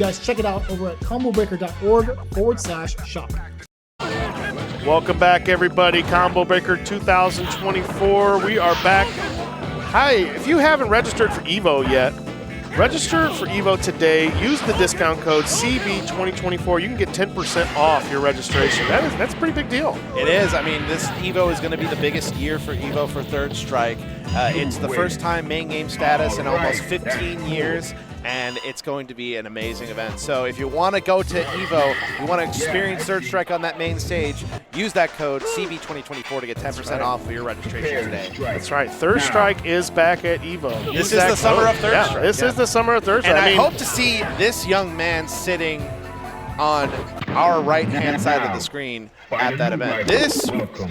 guys check it out over at combobreaker.org/shop. Welcome back, everybody. Combo Breaker 2024. We are back. Hi, if you haven't registered for EVO yet, register for EVO today. Use the discount code CB2024. You can get 10% off your registration. That's a pretty big deal. It is. I mean, this EVO is going to be the biggest year for EVO for Third Strike. It's the first time main game status in almost 15 years. And it's going to be an amazing event. So if you want to go to EVO, you want to experience Third Strike on that main stage, use that code CB2024 to get 10% off of your registration today. That's right. Third Strike is back at EVO. This is the summer of Third Strike. This is the summer of Third Strike. And I hope to see this young man sitting on our right-hand side of the screen at that event. This,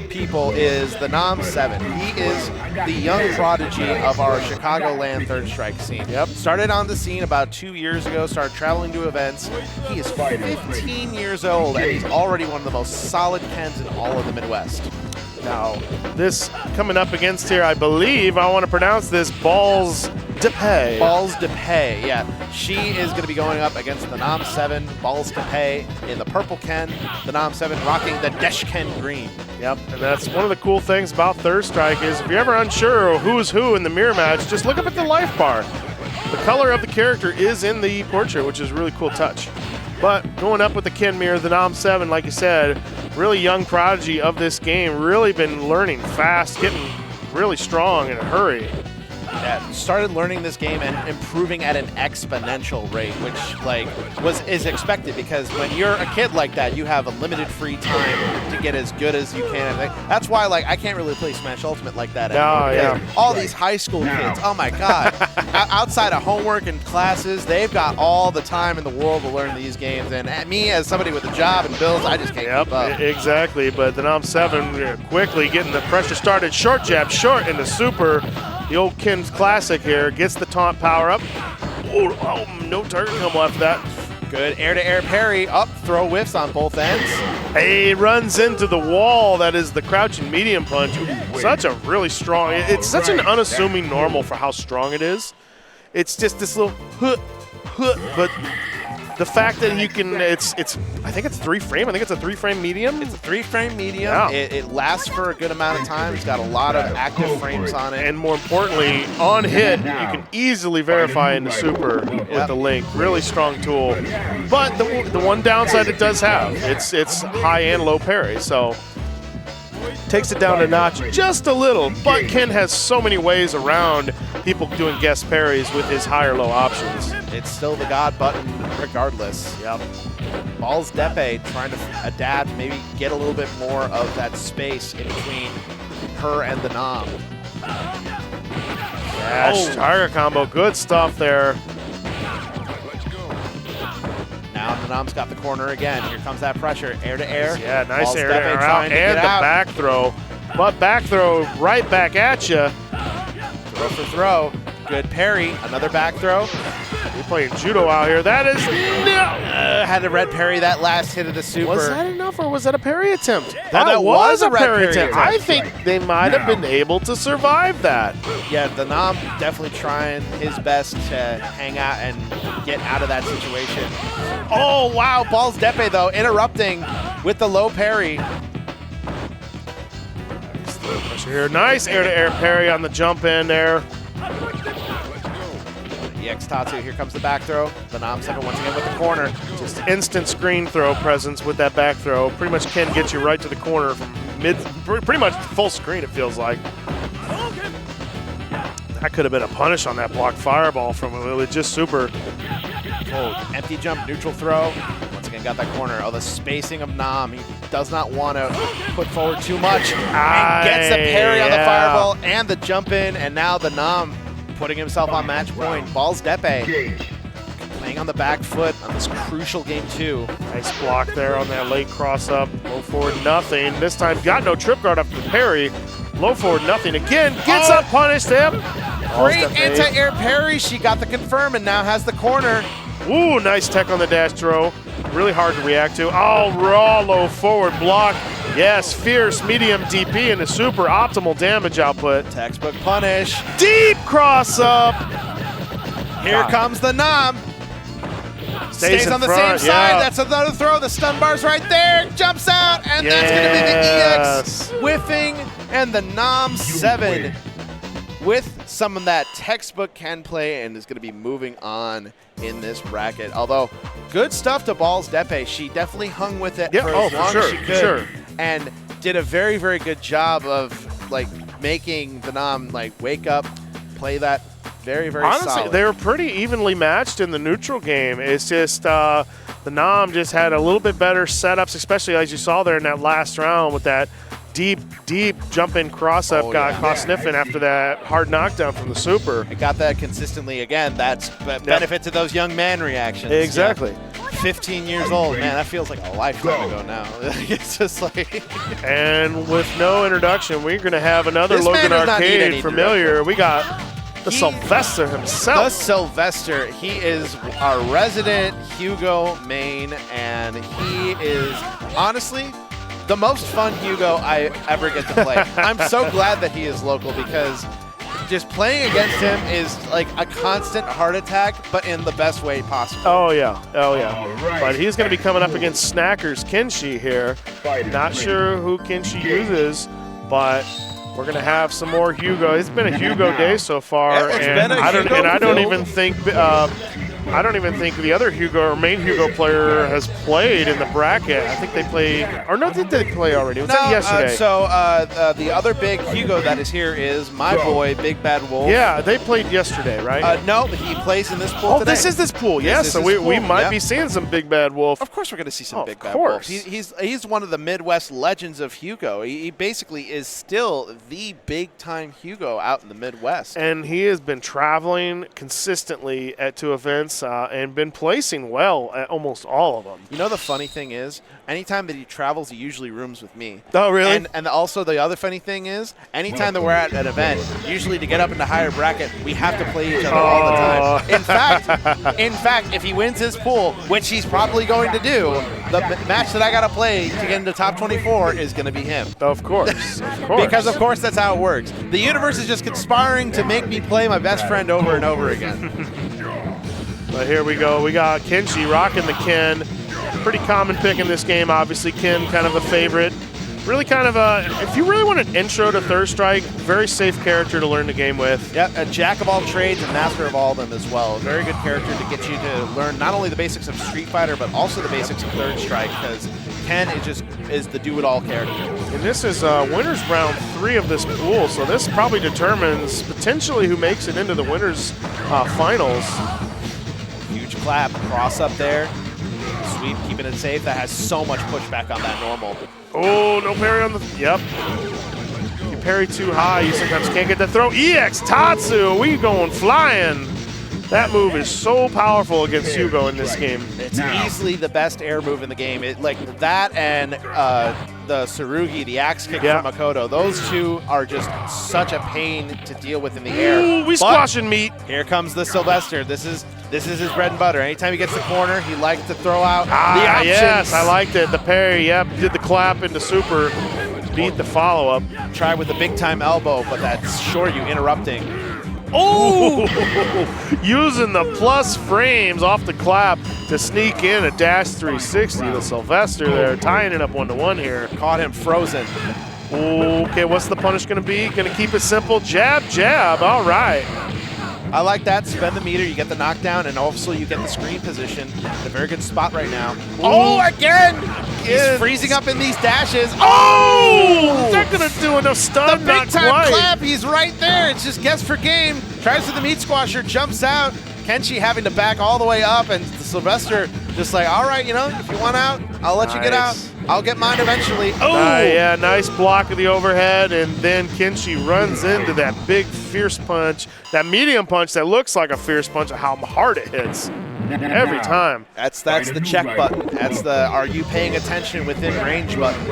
people, is the Nam 7. He is the young prodigy of our Chicagoland Third Strike scene. Yep. Started on the scene about 2 years ago, started traveling to events. He is 15 years old, and he's already one of the most solid Kens in all of the Midwest. Now, this coming up against here, I believe, I want to pronounce this, Balls de Pay. Balls de Pay, yeah. She is going to be going up against the Nam 7, Balls de Pay, in the purple Ken. The Nam 7 rocking the Desh Ken green. Yep, and that's one of the cool things about Third Strike is if you're ever unsure who's who in the mirror match, just look up at the life bar. The color of the character is in the portrait, which is a really cool touch. But going up with the Ken mirror, the Nam 7, like you said, really young prodigy of this game, really been learning fast, getting really strong in a hurry. Yeah, started learning this game and improving at an exponential rate, which is expected because when you're a kid like that, you have a limited free time to get as good as you can. That's why I can't really play Smash Ultimate like that anymore. Yeah. All these high school kids, oh my God, outside of homework and classes, they've got all the time in the world to learn these games. And me, as somebody with a job and bills, I just can't keep up. Exactly, but the Nam 7 quickly getting the pressure started. Short jab, short into super. The old Ken's classic here, gets the taunt power up. Oh, no target combo after that. Good air-to-air parry, up, throw whiffs on both ends. He runs into the wall, that is the crouching medium punch. Such a really strong, it's such an unassuming normal for how strong it is. It's just this little but the fact that you can, I think it's 3-frame. I think it's a 3-frame medium. It's a 3-frame medium. Yeah. It lasts for a good amount of time. It's got a lot of active frames on it. And more importantly, on hit, you can easily verify into super with the link. Really strong tool. But the one downside it does have, it's high and low parry. So takes it down a notch just a little. But Ken has so many ways around people doing guest parries with his high or low options. It's still the God button regardless. Yep. Balls Depe trying to adapt, maybe get a little bit more of that space in between her and the Nam. Dash target combo, good stuff there. Now the Nam's got the corner again. Here comes that pressure, air to air. Yeah, nice Balls air to air Depe out, and the back throw. But back throw right back at you. Throw for throw. Good parry, another back throw. We're playing judo out here. That is had to red parry that last hit of the super. Was that enough, or was that a parry attempt? That was a parry red attempt. I think they might have been able to survive that. Yeah, the Nam definitely trying his best to hang out and get out of that situation. Oh, wow, Balls Depe, though, interrupting with the low parry. Nice air-to-air parry on the jump in there. EX Tatsu, here comes the back throw. The Nam 7 once again with the corner. Just instant screen throw presence with that back throw. Pretty much can get you right to the corner from pretty much full screen, it feels like. That could have been a punish on that block fireball from a legit super. Oh, empty jump, neutral throw. Once again, got that corner. Oh, the spacing of Nam. He does not want to put forward too much. And gets the parry on the fireball and the jump in. And now the Nam putting himself on match point. Balls Depe playing on the back foot on this crucial game 2. Nice block there on that late cross up. Low forward nothing. This time got no trip guard after the parry. Low forward nothing again. Gets up, punished him. Great anti-air parry. She got the confirm and now has the corner. Ooh, nice tech on the dash throw. Really hard to react to. Oh, raw low forward block. Yes, fierce medium DP and a super optimal damage output. Textbook punish. Deep cross up. Here comes the Nam. Stays in on the front, same side. yeah. That's another throw. The stun bar's right there. Jumps out, and that's going to be Yes. the EX whiffing, and the Nom 7 with some of that textbook Ken play, and is going to be moving on in this bracket. Although, good stuff to Balls Depe. She definitely hung with it Yeah, for oh, as for long sure, as she for could, sure. and did a very, very good job of making the Nom wake up, play that very, very Honestly, solid. they were pretty evenly matched in the neutral game. It's just the Nom just had a little bit better setups, especially as you saw there in that last round with that deep jump-in cross-up got sniffing after that hard knockdown from the super. I got that consistently again. That's benefit to those young man reactions. Exactly. Yeah. 15 years old, man, that feels like a lifetime ago now. It's just like... And with no introduction, we're going to have another This man Logan does not need Arcade any familiar. We got the Sylvester himself. The Sylvester. He is our resident Hugo main, and he is, honestly, the most fun Hugo I ever get to play. I'm so glad that he is local, because just playing against him is like a constant heart attack, but in the best way possible. Oh, yeah. Oh, yeah. But he's going to be coming up against Snackers Kenshi here. Not sure who Kenshi uses, but we're going to have some more Hugo. It's been a Hugo day so far, Yeah, it's and been a I don't, Hugo and I don't filled. even think the other Hugo or main Hugo player has played in the bracket. I think they played, or no, did they play already? Was that yesterday? The other big Hugo that is here is my boy, Big Bad Wolf. Yeah, they played yesterday, right? No, he plays in this pool Oh, today. this is this pool. Yes, is so his we pool, might yeah. be seeing some Big Bad Wolf. Of course we're going to see some Oh, Big of Bad course. Wolf. He's one of the Midwest legends of Hugo. He basically is still the big-time Hugo out in the Midwest. And he has been traveling consistently at 2 events and been placing well at almost all of them. You know, the funny thing is, anytime that he travels, he usually rooms with me. Oh, really? And also the other funny thing is, anytime that we're at an event, usually to get up into higher bracket, we have to play each other all the time. In fact, if he wins his pool, which he's probably going to do, the match that I got to play to get into top 24 is going to be him. Of course, of course. Because, of course, that's how it works. The universe is just conspiring to make me play my best friend over and over again. But here we go. We got Kenshi rocking the Ken. Pretty common pick in this game, obviously. Ken, kind of a favorite. Really kind of a, if you really want an intro to Third Strike, very safe character to learn the game with. Yep, a jack of all trades and master of all of them as well. A very good character to get you to learn not only the basics of Street Fighter, but also the basics of Third Strike, because Ken is the do-it-all character. And this is winners round 3 of this pool, so this probably determines potentially who makes it into the winners finals. Huge clap, cross up there. Sweep, keeping it safe. That has so much pushback on that normal. Oh, no parry on the, yep. You parry too high, you sometimes can't get the throw. EX Tatsu, we going flying. That move is so powerful against Hugo in this game. It's easily the best air move in the game. Like that and the Tsurugi, the axe kick from Makoto, those two are just such a pain to deal with in the air. Ooh, we squashing meat. Here comes the Sylvester. This is his bread and butter. Anytime he gets the corner, he likes to throw out the options. Yes, I liked it. The parry, yep, did the clap into super, beat the follow-up. Try with the big-time elbow, but that's Shoryu interrupting. Oh! Using the plus frames off the clap to sneak in a dash 360. The Sylvester there, tying it up 1-1 here. Caught him frozen. Okay, what's the punish going to be? Going to keep it simple. Jab, jab. All right. I like that. Spend the meter, you get the knockdown, and also you get the screen position. In a very good spot right now. Oh, again! He's freezing up in these dashes. Oh! Is that going to do enough stun? The big-time clap, he's right there. It's just guess for game. Tries for the meat squasher, jumps out. Kenshi having to back all the way up, and the Sylvester just like, all right, you know, if you want out, I'll let you get out. I'll get mine eventually. Oh! Yeah, nice block of the overhead, and then Kenshi runs into that big fierce punch, that medium punch that looks like a fierce punch, how hard it hits every time. That's the check button. That's the are you paying attention within range button.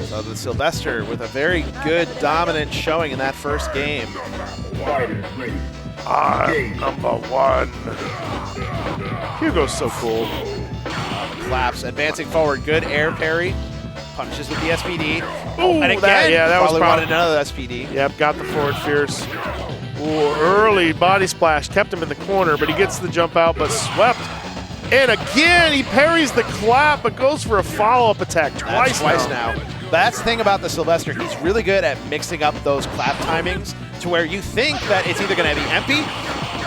So the Sylvester with a very good dominant showing in that first game. I'm #1. Hugo's so cool. Claps, advancing forward, good air parry. Punches with the SPD. Ooh, and again, that was probably wanted another SPD. Yep, got the forward fierce. Ooh, early body splash kept him in the corner, but he gets the jump out, but swept. And again, he parries the clap, but goes for a follow-up attack twice now. That's the thing about the Sylvester. He's really good at mixing up those clap timings to where you think that it's either going to be empty.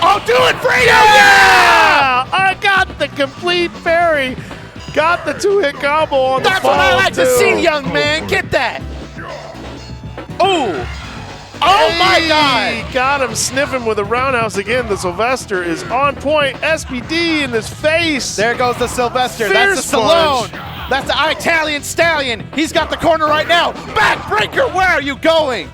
Oh, do it, Fredo! Yeah! I got the complete parry. Got the two-hit combo on the That's what I like too. to see, young man. Get that. Oh. Oh, my God. Got him sniffing with a roundhouse again. The Sylvester is on point. SPD in his face. There goes the Sylvester. Fierce That's the Stallone. That's the Italian Stallion. He's got the corner right now. Backbreaker, where are you going?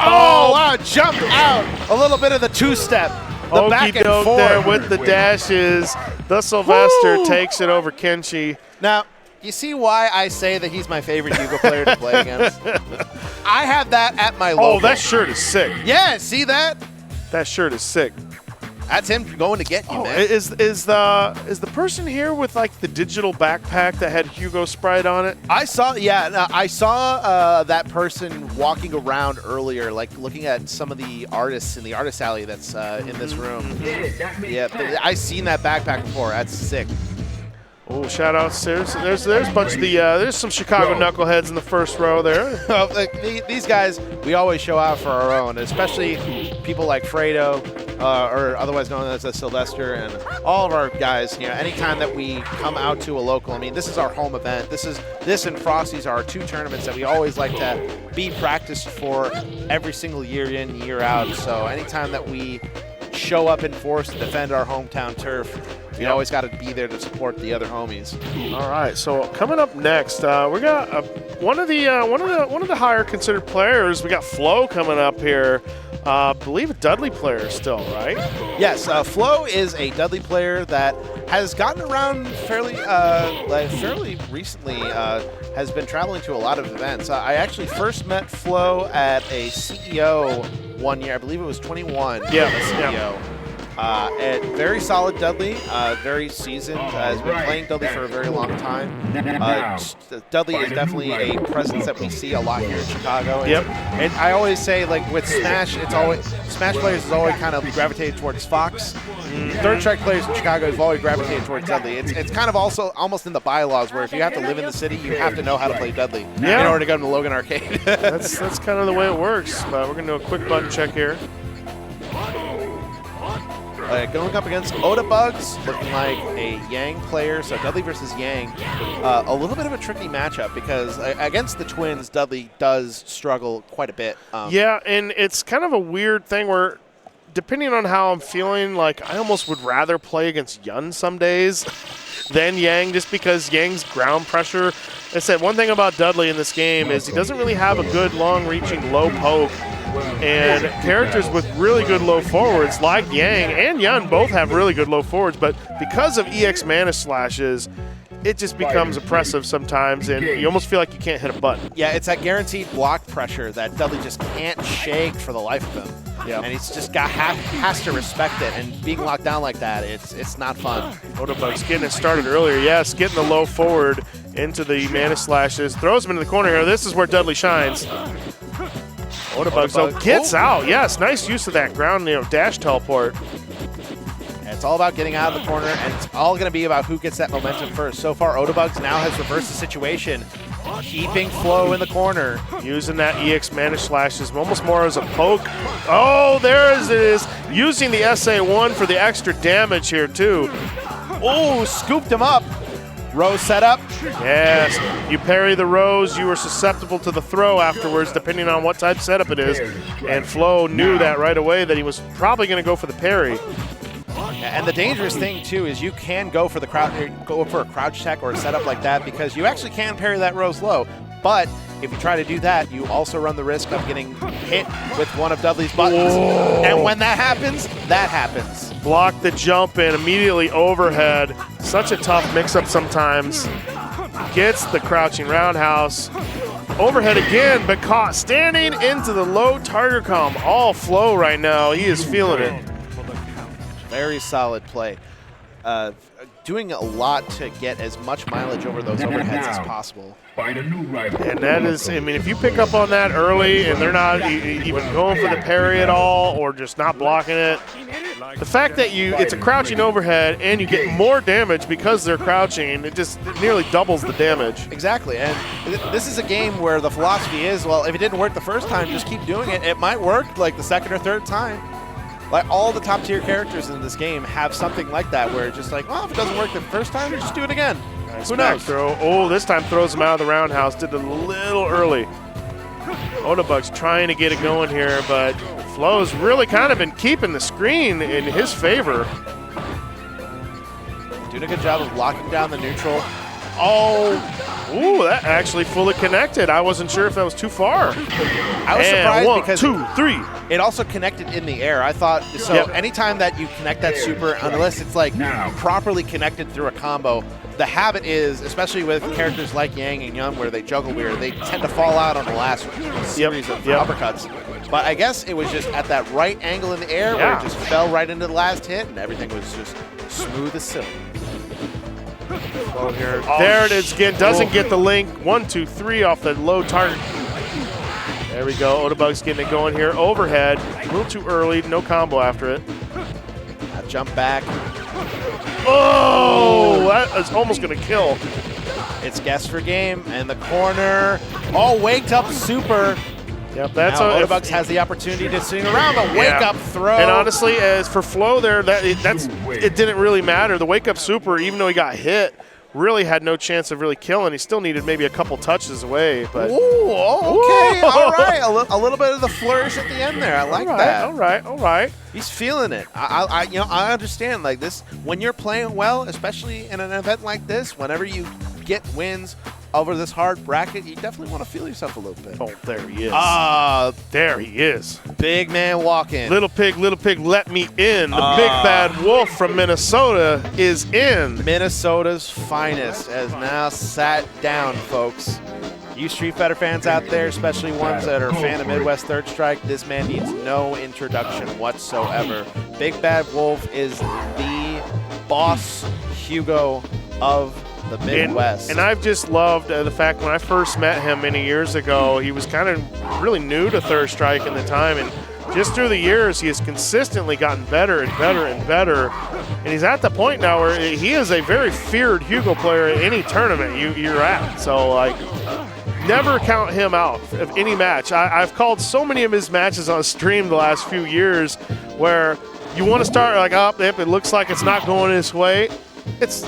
Oh, wow, jump out. A little bit of the two-step. The back and forth. There with the dashes. The Sylvester takes it over Kenshi. Now, you see why I say that he's my favorite Yugo player to play against? I have that at my local. Oh, that shirt is sick. Yeah, see that? That shirt is sick. That's him going to get you, man. Is the person here with like the digital backpack that had Hugo Sprite on it? I saw, I saw that person walking around earlier, like looking at some of the artists in the artist alley that's in this room. Yeah, I've seen that backpack before. That's sick. Oh, shout outs. There's a bunch of the there's some Chicago knuckleheads in the first row there. These guys, we always show out for our own, especially people like Fredo, or otherwise known as the Sylvester, and all of our guys. You know, anytime that we come out to a local, I mean, this is our home event. This and Frosty's are our two tournaments that we always like to be practiced for every single year in, year out. So anytime that we show up in force to defend our hometown turf, we always got to be there to support the other homies. All right, so coming up next, we got one of the higher considered players. We got Flo coming up here. I believe a Dudley player still, right? Yes, Flo is a Dudley player that has gotten around fairly recently. Has been traveling to a lot of events. I actually first met Flo at a CEO one year. I believe it was 21. Yeah, CEO. And very solid Dudley, very seasoned, has been playing Dudley for a very long time. Dudley is definitely a presence that we see a lot here in Chicago. And I always say, like with Smash, Smash players has always kind of gravitated towards Fox. Third strike players in Chicago have always gravitated towards Dudley. It's kind of also almost in the bylaws where if you have to live in the city, you have to know how to play Dudley in order to go to the Logan Arcade. that's kind of the way it works. But we're going to do a quick button check here. Going up against Odabugs, looking like a Yang player, so Dudley versus Yang. A little bit of a tricky matchup because against the twins, Dudley does struggle quite a bit. Yeah, and it's kind of a weird thing where, depending on how I'm feeling, like I almost would rather play against Yun some days than Yang, just because Yang's ground pressure. I said one thing about Dudley in this game is he doesn't really have a good long-reaching low poke. And characters with really good low forwards like Yang and Yun both have really good low forwards, but because of EX mana slashes, it just becomes oppressive sometimes, and you almost feel like you can't hit a button. Yeah, it's that guaranteed block pressure that Dudley just can't shake for the life of him. Yeah, and he's just has to respect it, and being locked down like that, it's not fun. Odabugs getting it started earlier. Yes, getting the low forward into the mana slashes, throws him into the corner here. This is where Dudley shines. Odabugs though gets out. Yes, nice use of that ground dash teleport. And it's all about getting out of the corner, and it's all going to be about who gets that momentum first. So far, Odabugs now has reversed the situation, keeping Flo in the corner. Using that EX mana slashes almost more as a poke. Oh, there it is. Using the SA1 for the extra damage here too. Oh, scooped him up. Rose setup. Yes, you parry the Rose, you are susceptible to the throw afterwards, depending on what type setup it is. And Flo knew that right away that he was probably going to go for the parry. And the dangerous thing too is you can go for a crouch tech or a setup like that because you actually can parry that Rose low. But if you try to do that, you also run the risk of getting hit with one of Dudley's buttons. Whoa. And when that happens, that happens. Block the jump in, immediately overhead. Such a tough mix-up sometimes. Gets the crouching roundhouse. Overhead again, but caught standing into the low target comb. All Flo right now. He is feeling it. Very solid play. doing a lot to get as much mileage over those overheads as possible. And that is, I mean, if you pick up on that early and they're not even going for the parry at all or just not blocking it, the fact that it's a crouching overhead and you get more damage because they're crouching, it nearly doubles the damage. Exactly, and this is a game where the philosophy is, well, if it didn't work the first time, just keep doing it. It might work like the second or third time. Like all the top tier characters in this game have something like that where it's just like, well, if it doesn't work the first time, just do it again. Nice Who knows? Throw. Oh, this time throws him out of the roundhouse. Did it a little early. Humbag's trying to get it going here, but Flo's really kind of been keeping the screen in his favor. Doing a good job of locking down the neutral. Ooh, that actually fully connected. I wasn't sure if that was too far. I was surprised one, because 2, 3. It also connected in the air. I thought, so anytime that you connect that super, unless it's like properly connected through a combo, the habit is, especially with characters like Yang and Young where they juggle weird, they tend to fall out on the last series of uppercuts. But I guess it was just at that right angle in the air where it just fell right into the last hit and everything was just smooth as silk. There it is again. Doesn't get the link. 1, 2, 3 off the low target. There we go. Humbag's getting it going here. Overhead. A little too early. No combo after it. That jump back. Oh, that is almost going to kill. It's guess for game and the corner. Oh, waked up super. Yep, that's now Humbag has the opportunity to swing around the wake-up throw. And honestly, as for Flo there, it didn't really matter. The wake-up super, even though he got hit, really had no chance of really killing. He still needed maybe a couple touches away. But ooh, okay, all right. A little bit of the flourish at the end there. I like that. All right. He's feeling it. I understand. Like this, when you're playing well, especially in an event like this, whenever you get wins over this hard bracket, you definitely want to feel yourself a little bit. Oh, there he is. There he is. Big man walking. Little pig, let me in. The big bad wolf from Minnesota is in. Minnesota's finest has now sat down, folks. You Street Fighter fans out there, especially ones that are a fan of Midwest Third Strike, this man needs no introduction whatsoever. Big Bad Wolf is the boss Hugo of the Midwest. And I've just loved the fact when I first met him many years ago, he was kind of really new to Third Strike in the time, and just through the years, he has consistently gotten better and better and better. And he's at the point now where he is a very feared Hugo player in any tournament you're at. So, like, never count him out of any match. I've called so many of his matches on stream the last few years where you want to start like, it looks like it's not going his way. It's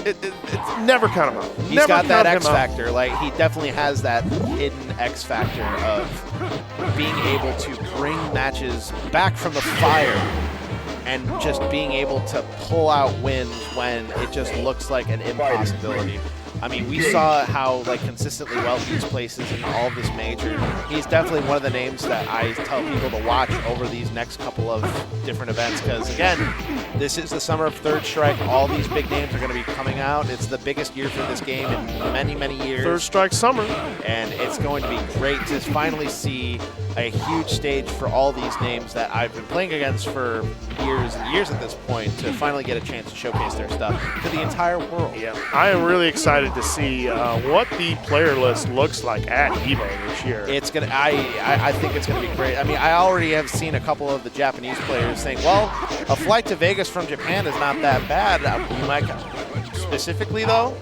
never count him out. He's got that X factor. Like, he definitely has that hidden X factor of being able to bring matches back from the fire and just being able to pull out wins when it just looks like an impossibility. I mean, we saw how like consistently well he's places in all of this major. He's definitely one of the names that I tell people to watch over these next couple of different events because, again, this is the summer of Third Strike. All these big names are going to be coming out. It's the biggest year for this game in many, many years. Third Strike summer. And it's going to be great to finally see a huge stage for all these names that I've been playing against for years and years at this point to finally get a chance to showcase their stuff to the entire world. Yeah, I am really excited to see what the player list looks like at EVO this year. It's gonna. I think it's gonna be great. I mean, I already have seen a couple of the Japanese players saying, "Well, a flight to Vegas from Japan is not that bad." You might, specifically though,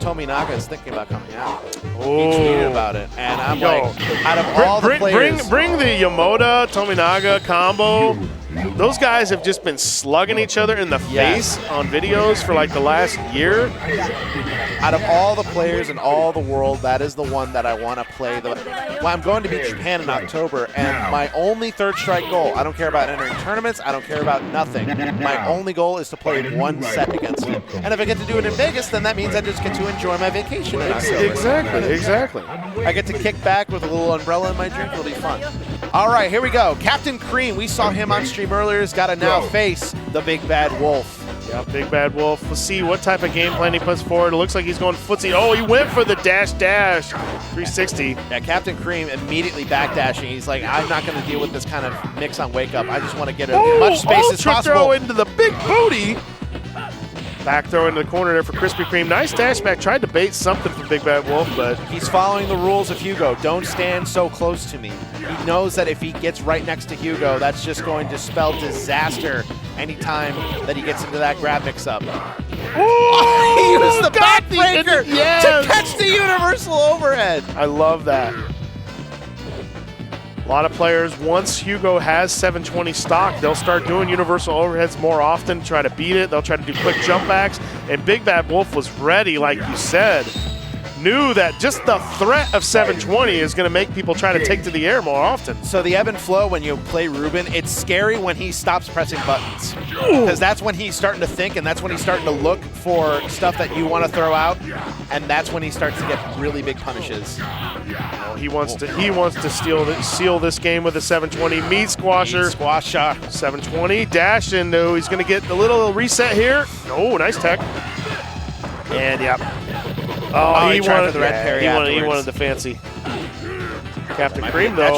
Tominaga is thinking about coming out. Oh. He tweeted about it, and I'm like, out of all the players, bring the Yamoda Tominaga combo. Those guys have just been slugging each other in the face on videos for like the last year. Out of all the players in all the world, that is the one that I want to play. Well, I'm going to be Japan in October, and my only Third Strike goal, I don't care about entering tournaments, I don't care about nothing. My only goal is to play one set against him. And if I get to do it in Vegas, then that means I just get to enjoy my vacation in October. Exactly. I get to kick back with a little umbrella in my drink. It'll be fun. All right, here we go. Captain Cream, we saw him on stream earlier, has got to now face the Big Bad Wolf. Yeah, Big Bad Wolf. We'll see what type of game plan he puts forward. It looks like he's going footsie. Oh, he went for the dash 360. Yeah, Captain Cream immediately backdashing. He's like, I'm not going to deal with this kind of mix on wake up. I just want to get as much space as possible. Throw into the big booty. Back throw into the corner there for Krispy Kreme. Nice dash back. Tried to bait something from Big Bad Wolf, but he's following the rules of Hugo. Don't stand so close to me. He knows that if he gets right next to Hugo, that's just going to spell disaster anytime that he gets into that grab mix-up. Ooh, he used the backbreaker yes. to catch the universal overhead. I love that. A lot of players, once Hugo has 720 stock, they'll start doing universal overheads more often, try to beat it. They'll try to do quick jump backs. And Big Bad Wolf was ready, like you said. Knew that just the threat of 720 is going to make people try to take to the air more often. So the ebb and flow when you play Ruben, it's scary when he stops pressing buttons. Because that's when he's starting to think, and that's when he's starting to look for stuff that you want to throw out, and that's when he starts to get really big punishes. Oh, he wants to seal this game with a 720 meat squasher. Meat squasher. 720 dash into. He's going to get a little reset here. Oh, nice tech. And yep. Oh, he wanted the red parry. He wanted the fancy. Captain Cream, though,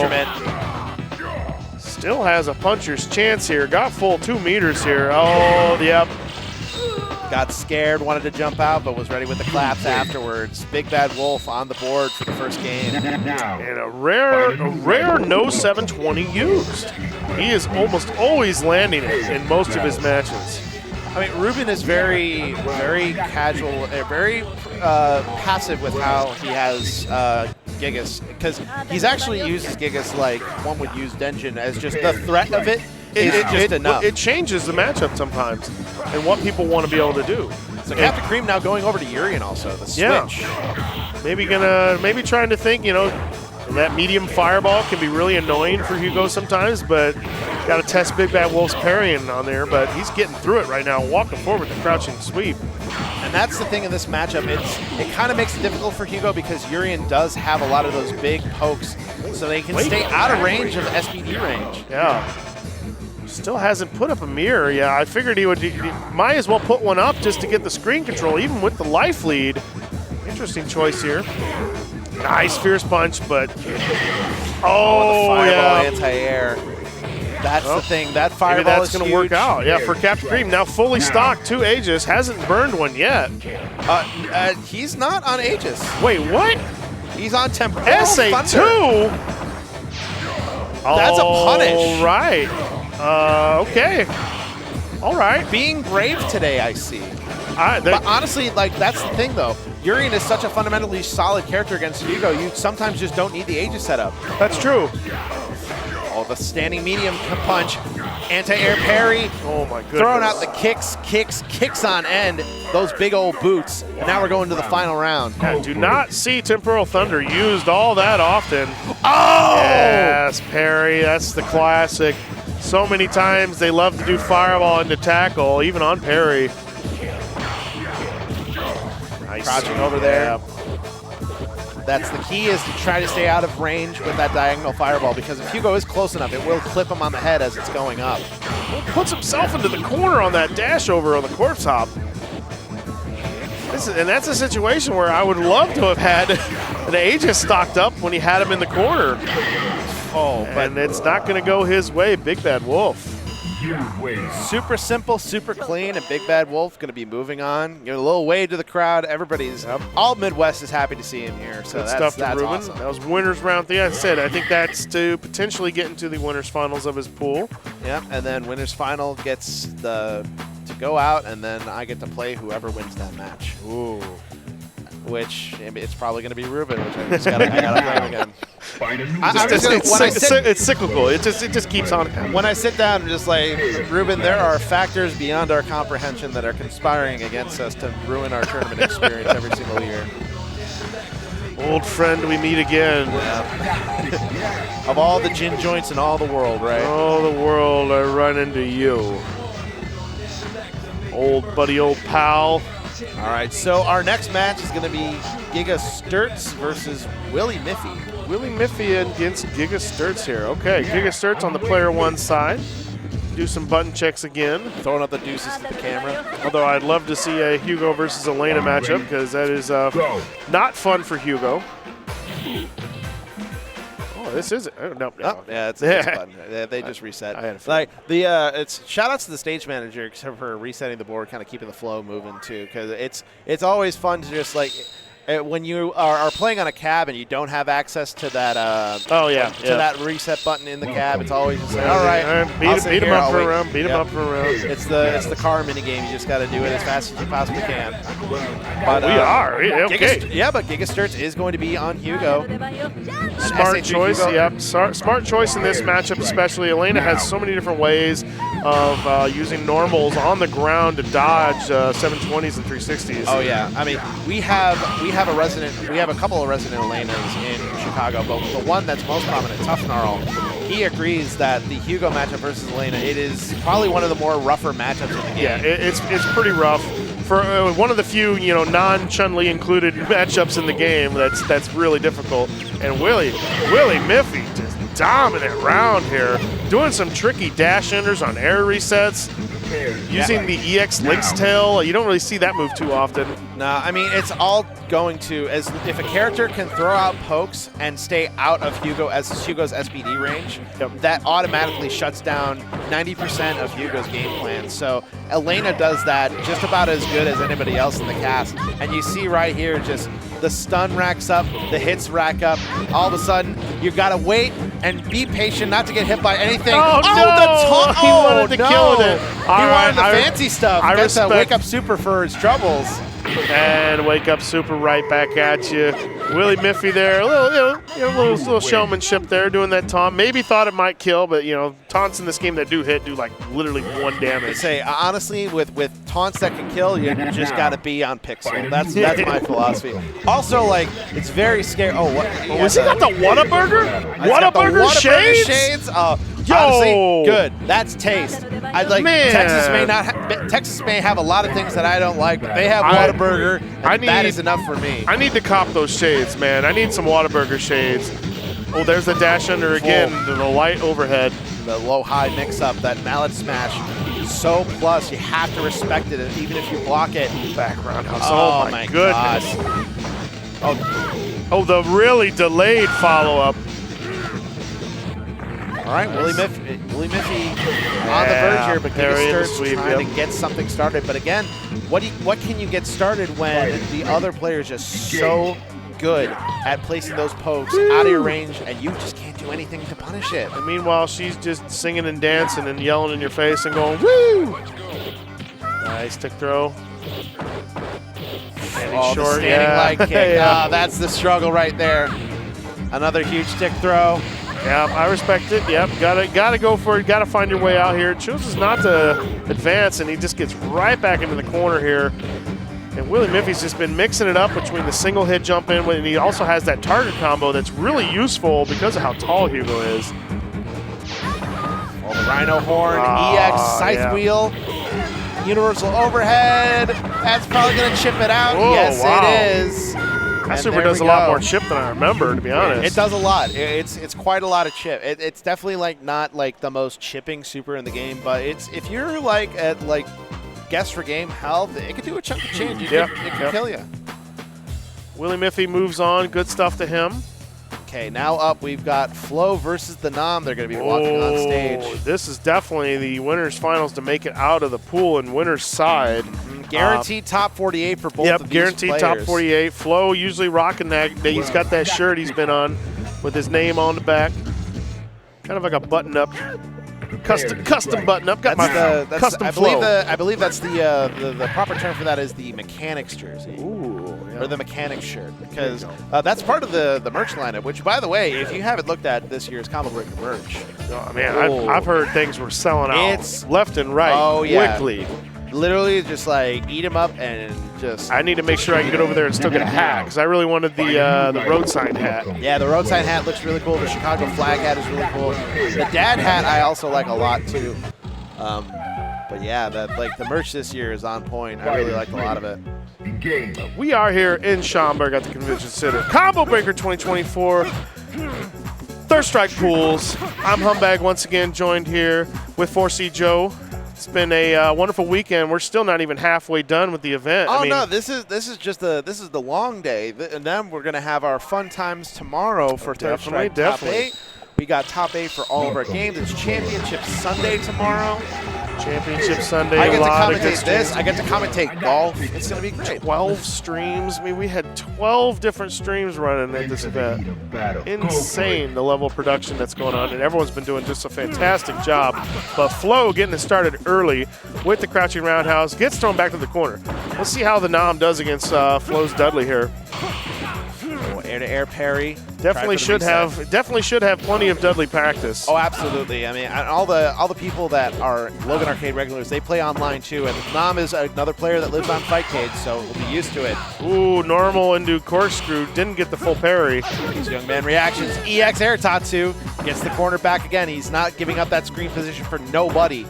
still has a puncher's chance here. Got full 2 meters here. Oh, yep. Got scared, wanted to jump out, but was ready with the claps afterwards. Big Bad Wolf on the board for the first game. And a rare no 720 used. He is almost always landing it in most of his matches. I mean, Ruben is very, very casual, very passive with how he has Gigas, because he's actually uses Gigas like one would use Denjin, as just the threat of it is just enough. It changes the matchup sometimes and what people want to be able to do. So Captain Cream now going over to Urian also, the switch. Yeah. Maybe trying to think, you know, that medium fireball can be really annoying for Hugo sometimes, but got to test Big Bad Wolf's parrying on there, but he's getting through it right now, walking forward the crouching sweep. And that's the thing in this matchup. It kind of makes it difficult for Hugo because Urian does have a lot of those big pokes, so they can stay out of range of SPD range. Yeah. Still hasn't put up a mirror. Yeah, I figured he might as well put one up just to get the screen control, even with the life lead. Interesting choice here. Nice fierce punch, but the fireball yeah. anti-air. That's the thing. That fireball maybe that's is going to work out. Yeah, for Captain Cream, now fully stocked, 2 Aegis, hasn't burned one yet. He's not on Aegis. Wait, what? He's on Temporal SA2? That's a punish. All right. Okay. All right. Being brave today, I see. But honestly, like, that's the thing, though. Urian is such a fundamentally solid character against Hugo. You sometimes just don't need the Aegis setup. That's true. Oh, the standing medium punch, anti-air parry. Oh my goodness. Throwing out the kicks on end. Those big old boots. And now we're going to the final round. Yeah, do not see Temporal Thunder used all that often. Oh! Yes, parry. That's the classic. So many times they love to do fireball into tackle, even on parry. Nice. Crouching over there. Yeah. That's the key, is to try to stay out of range with that diagonal fireball, because if Hugo is close enough, it will clip him on the head as it's going up. Puts himself into the corner on that dash over on the corpse hop. And that's a situation where I would love to have had an Aegis stocked up when he had him in the corner. Oh, but it's not going to go his way, Big Bad Wolf. Super simple, super clean, and Big Bad Wolf going to be moving on. Give a little wave to the crowd. Everybody's, all Midwest is happy to see him here. So good stuff to Ruben. Awesome. That was winners round 3. I said, I think that's to potentially get into the winners finals of his pool. Yeah, and then winners final gets to go out, and then I get to play whoever wins that match. Ooh. Which it's probably going to be Ruben, which I gotta play him again. It's cyclical. It just keeps on. When I sit down, I'm just like, Ruben, there are factors beyond our comprehension that are conspiring against us to ruin our tournament experience every single year. Old friend, we meet again. Yeah. Of all the gin joints in all the world, right? All the world, I run into you. Old buddy, old pal. All right, so our next match is going to be Giga Sturts versus Willie Miffy. Willie Miffy against Giga Sturts here. Okay, Giga Sturts on the player 1 side. Do some button checks again. Throwing up the deuces to the camera. Although I'd love to see a Hugo versus Elena matchup, because that is not fun for Hugo. Oh, this is oh, no. Oh, yeah, it's a button. They just reset. I had a like it's shout outs to the stage manager except for resetting the board, kind of keeping the flow moving too, because it's always fun to just like when you are playing on a cab and you don't have access to that that reset button in the cab. It's always just like, all right, beat him up for a round. Beat him up for a round. It's the car mini game. You just got to do it as fast as you possibly can. But we are okay. But Gigasturz is going to be on Hugo. Smart choice. Hugo. Yep, smart choice in this matchup, especially. Elena has so many different ways of using normals on the ground to dodge 720s and 360s. Oh yeah, I mean we have a couple of resident Elenas in Chicago, but the one that's most prominent, Tough Gnarl, he agrees that the Hugo matchup versus Elena, it is probably one of the more rougher matchups in the game. Yeah, it's pretty rough. For one of the few, non chun-li included matchups in the game, that's really difficult. And Willie Miffy just dominant round here, doing some tricky dash enders on air resets, using the EX Lynx tail. You don't really see that move too often. No, I mean it's all going to if a character can throw out pokes and stay out of Hugo's SPD range, that automatically shuts down 90% of Hugo's game plan. So Elena does that just about as good as anybody else in the cast. And you see right here, just the stun racks up, the hits rack up. All of a sudden, you gotta wait and be patient not to get hit by anything. Oh, no! He wanted to kill it. He wanted the fancy stuff. I Gets a wake up super for his troubles. And wake up super right back at you. Willie Miffy there, a little showmanship there, doing that taunt. Maybe thought it might kill, but taunts in this game that do hit do like literally 1 damage. I say honestly, with taunts that can kill, you just got to be on pixel. That's my philosophy. Also, like it's very scary. Oh, what? Was he got the Whataburger? Whataburger shades? Honestly, good. That's taste. I'd like Texas may have a lot of things that I don't like, but they have Whataburger, and that is enough for me. I need to cop those shades, man. I need some Whataburger shades. Oh, there's the dash under again, the light overhead. The low-high mix-up, that mallet smash. So plus, you have to respect it, even if you block it. Back roundhouse. Oh my goodness. God. Oh, the really delayed follow-up. All right, Willie Miffy on the verge here, but Gigasturz trying to get something started. But again, what can you get started when the other player is just so good at placing those pokes out of your range, and you just can't do anything to punish it? And meanwhile, she's just singing and dancing and yelling in your face and going, woo! Nice tick throw. Standing short, standing leg kick. That's the struggle right there. Another huge stick throw. Yeah, I respect it. Yep, gotta go for it. Gotta find your way out here. Chooses not to advance, and he just gets right back into the corner here. And Willie Miffy's just been mixing it up between the single hit jump in, and he also has that target combo that's really useful because of how tall Hugo is. Oh, the Rhino Horn, EX, Scythe Wheel, Universal Overhead. That's probably gonna chip it out. Whoa, yes, wow. It is. That super does a lot more chip than I remember, to be honest. It does a lot. It's quite a lot of chip. It's definitely like not like the most chipping super in the game, but if you're like at like guess for game health, it could do a chunk of change. It could kill you. Willie Miffy moves on. Good stuff to him. Okay, now up we've got Flo versus the Nom. They're going to be walking on stage. This is definitely the winners finals to make it out of the pool and winner's side. Guaranteed top 48 for both of these guaranteed players. top 48. Flo usually rocking that. He's got that shirt he's been on with his name on the back. Kind of like a button-up. Custom button-up. Got my custom Flo. I believe that's the proper term for that is the mechanics jersey. Ooh, yeah. Or the mechanics shirt, because that's part of the merch lineup, which, by the way, if you haven't looked at this year's Combo Breaker merch. Oh, man, I've heard things were selling out left and right quickly. Literally just like eat them up and just. I need to make sure I can get over there and still get a hat, because I really wanted the road sign hat. Yeah, the road sign hat looks really cool. The Chicago flag hat is really cool. The dad hat I also like a lot too. But yeah, the merch this year is on point. I really like a lot of it. We are here in Schaumburg at the Convention Center. Combo Breaker 2024. Third Strike Pools. I'm Humbag once again, joined here with 4C Joe. It's been a wonderful weekend. We're still not even halfway done with the event. Oh, no, this is just the long day, and then we're gonna have our fun times tomorrow for Third Strike Top 8. We got Top 8 for all of our games. It's Championship Sunday tomorrow. Championship Sunday. I get to commentate this. I get to commentate golf. It's gonna be great. 12 streams. I mean, we had 12 different streams running at this event. Insane, the level of production that's going on, and everyone's been doing just a fantastic job. But Flo getting it started early with the crouching roundhouse, gets thrown back to the corner. Let's see how the Nom does against Flo's Dudley here. Air-to-air parry. Definitely should have plenty of Dudley practice. Oh, absolutely. I mean, and all the people that are Logan Arcade regulars, they play online too. And Nom is another player that lives on Fightcade, so we'll be used to it. Ooh, normal into corkscrew. Didn't get the full parry. These young man reactions. EX Air Tatsu gets the corner back again. He's not giving up that screen position for nobody.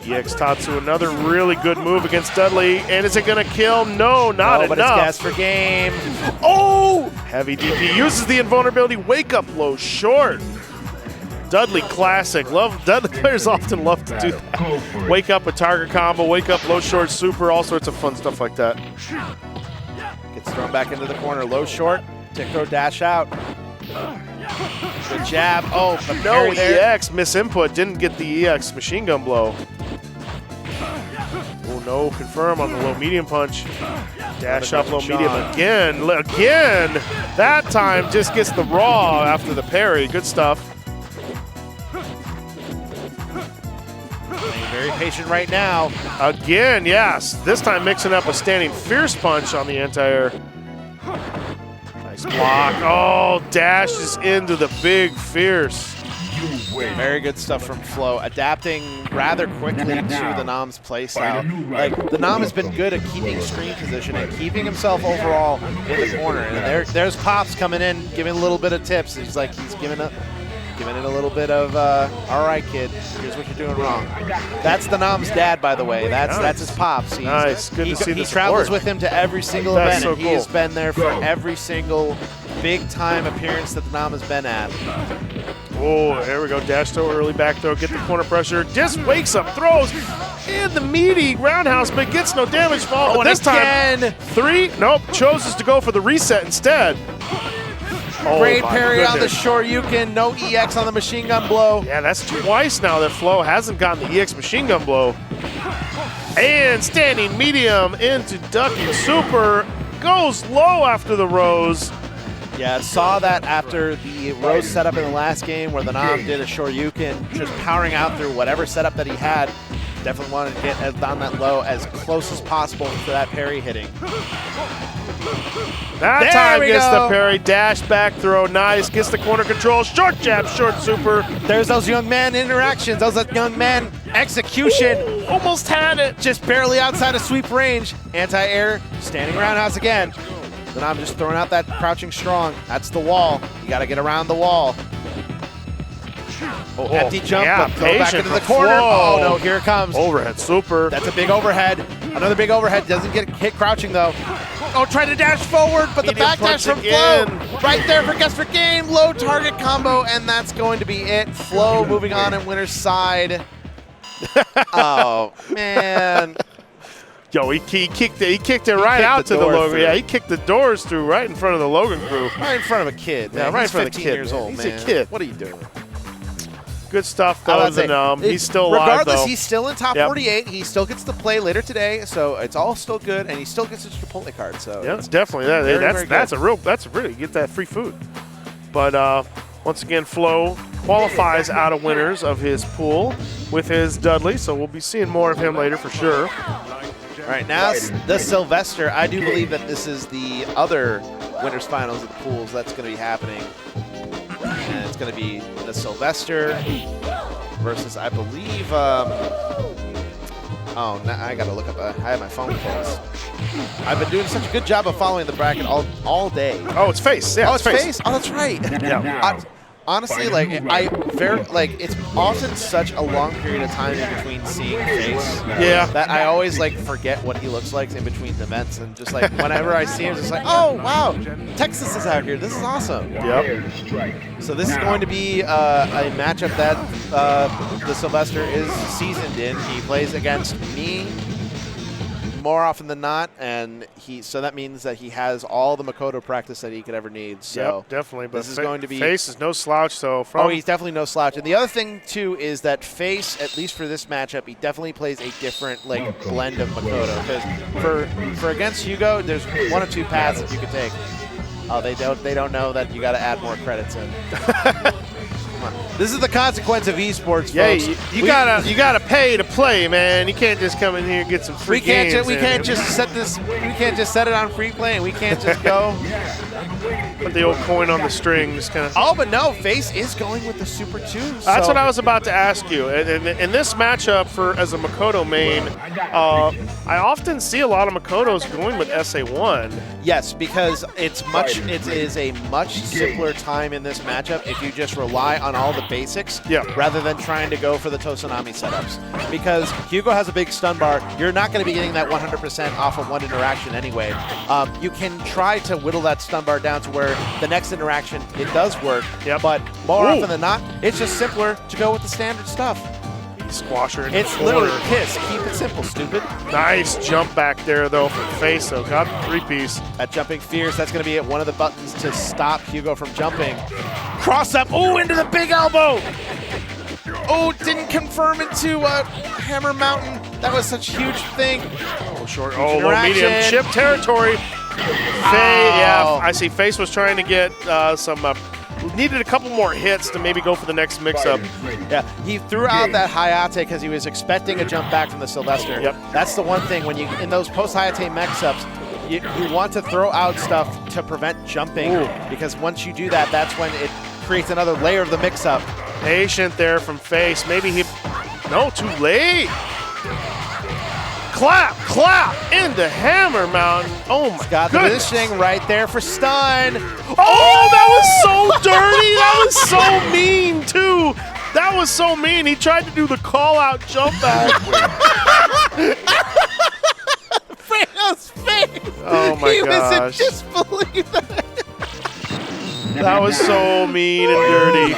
EX Tatsu, another really good move against Dudley. And is it going to kill? No, not enough. But it's gas for game. Oh! Heavy DP uses the invulnerability. Wake up low short. Dudley classic. Dudley players often love to do that. Wake up a target combo, wake up low short super, all sorts of fun stuff like that. Gets thrown back into the corner. Low short. Tick throw dash out. Good jab. Oh, but no EX. Misinput. Didn't get the EX machine gun blow. Oh no, confirm on the low medium punch. Dash up low medium again. That time just gets the raw after the parry. Good stuff. Very patient right now. Again, yes. This time mixing up a standing fierce punch on the anti-air. Nice block. Oh, dashes into the big fierce. Very good stuff from Flo, adapting rather quickly to the Nom's playstyle. Like, the Nom has been good at keeping screen position and keeping himself overall in the corner. And there's Pops coming in, giving a little bit of tips. He's giving it a little bit of, all right, kid, here's what you're doing wrong. That's the Nom's dad, by the way. That's his Pops. Nice. Good to see the He travels support. with him to every single event, and he has been there for every single big-time appearance that the Nom has been at. Oh, here we go. Dash throw, early back throw, get the corner pressure. Just wakes up, throws in the meaty roundhouse, but gets no damage. Oh, this time, 3. Nope, chooses to go for the reset instead. Great parry on the Shoryuken, no EX on the machine gun blow. Yeah, that's twice now that Flo hasn't gotten the EX machine gun blow. And standing medium into ducking super. Goes low after the Rose. Yeah, saw that after the Rose setup in the last game where the Nom did a Shoryuken, just powering out through whatever setup that he had. Definitely wanted to get on that low as close as possible for that parry hitting. That time gets the parry, dash back throw, nice, gets the corner control, short jab, short super. There's those young man interactions, that young man execution. Ooh, almost had it. Just barely outside of sweep range. Anti-air, standing roundhouse again. Then I'm just throwing out that crouching strong. That's the wall. You got to get around the wall. Oh, empty jump, but throw back into the corner. Flo. Oh no, here it comes. Overhead super. That's a big overhead. Another big overhead. Doesn't get hit crouching though. Oh, try to dash forward, but the back dash from Flo. Right there for guess for game. Low target combo, and that's going to be it. Flo moving on in winner's side. Oh, man. Yo, he kicked it right out to the Logan. Yeah, he kicked the doors through right in front of the Logan crew. Right in front of a kid. Man. Yeah, right in He's front of a 15 kid. years old, He's man. a kid. What are you doing? Good stuff, though. He's still alive, regardless, though. he's still in top 48. He still gets to play later today, so it's all still good, and he still gets his Chipotle card. So yeah, it's definitely that. That's really get that free food. But once again, Flo qualifies out of winners of his pool with his Dudley, so we'll be seeing more of him later for sure. All right, now the Sylvester. I do believe that this is the other winners finals of the pools that's going to be happening. And it's going to be the Sylvester versus, I believe, oh, now I got to look up. I have my phone closed. I've been doing such a good job of following the bracket all day. Oh, it's face. Yeah, oh, it's face. Oh, that's right. Yeah. honestly, like it's often such a long period of time in between seeing Face. Yeah. That I always like forget what he looks like in between events, and just like whenever I see him, it's just like, oh wow, Texas is out here. This is awesome. Yep. So this is going to be a matchup that the Sylvester is seasoned in. He plays against me more often than not, and so that means that he has all the Makoto practice that he could ever need. So yep, definitely. But this is going to be Face is no slouch. So he's definitely no slouch. And the other thing too is that Face, at least for this matchup, he definitely plays a different blend of Makoto. Because for against Hugo, there's one or two paths that you could take. Oh, they don't know that you got to add more credits in. This is the consequence of esports, folks. You gotta pay to play, man. You can't just come in here and get some free games. We can't just set it on free play, and we can't just go put the old coin on the string, just kind of. Oh, but no, Face is going with the Super 2. That's what I was about to ask you. In this matchup as a Makoto main, I often see a lot of Makotos going with SA1. Yes, because it is a much simpler time in this matchup if you just rely on all the basics rather than trying to go for the Tosanami setups. Because Hugo has a big stun bar, you're not going to be getting that 100% off of one interaction anyway. You can try to whittle that stun bar down to where the next interaction it does work, but more often than not, it's just simpler to go with the standard stuff. Squasher in It's the corner. literally KISS. Keep it simple, stupid. Nice jump back there, though, from Face. So got the three-piece. That jumping fierce, that's going to be one of the buttons to stop Hugo from jumping. Cross up. Oh, into the big elbow. Oh, didn't confirm into Hammer Mountain. That was such a huge thing. Oh, short. Oh, low medium. Chip territory. Yeah, I see Face was trying to get needed a couple more hits to maybe go for the next mix-up. Yeah, he threw out that Hayate because he was expecting a jump back from the Sylvester. Yep. That's the one thing, when you in those post-Hayate mix-ups, you want to throw out stuff to prevent jumping, because once you do that, that's when it creates another layer of the mix-up. Patient there from Face. Maybe no, too late. Clap into Hammer Mountain. Oh my Got the positioning right there for stun. Oh, that was so dirty. That was so mean too. That was so mean. He tried to do the call-out jump back. Fredo's face. Oh my he gosh. He was in disbelief. That was so mean and dirty.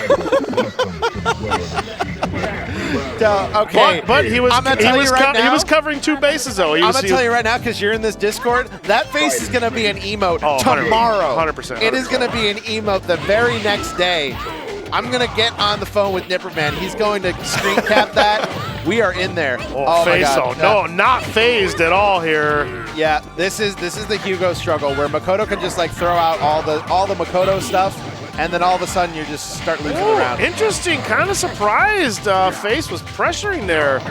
Okay, but he was covering two bases though. I'm gonna tell you right now, because you're in this Discord, that face is gonna be an emote tomorrow. 100%. It is gonna be an emote the very next day. I'm gonna get on the phone with Nipperman. He's going to screen cap that. We are in there. Oh my God. No, not phased at all here. Yeah, this is the Hugo struggle, where Makoto can just like throw out all the Makoto stuff, and then all of a sudden you just start losing the round. Interesting. Kind of surprised Face was pressuring there.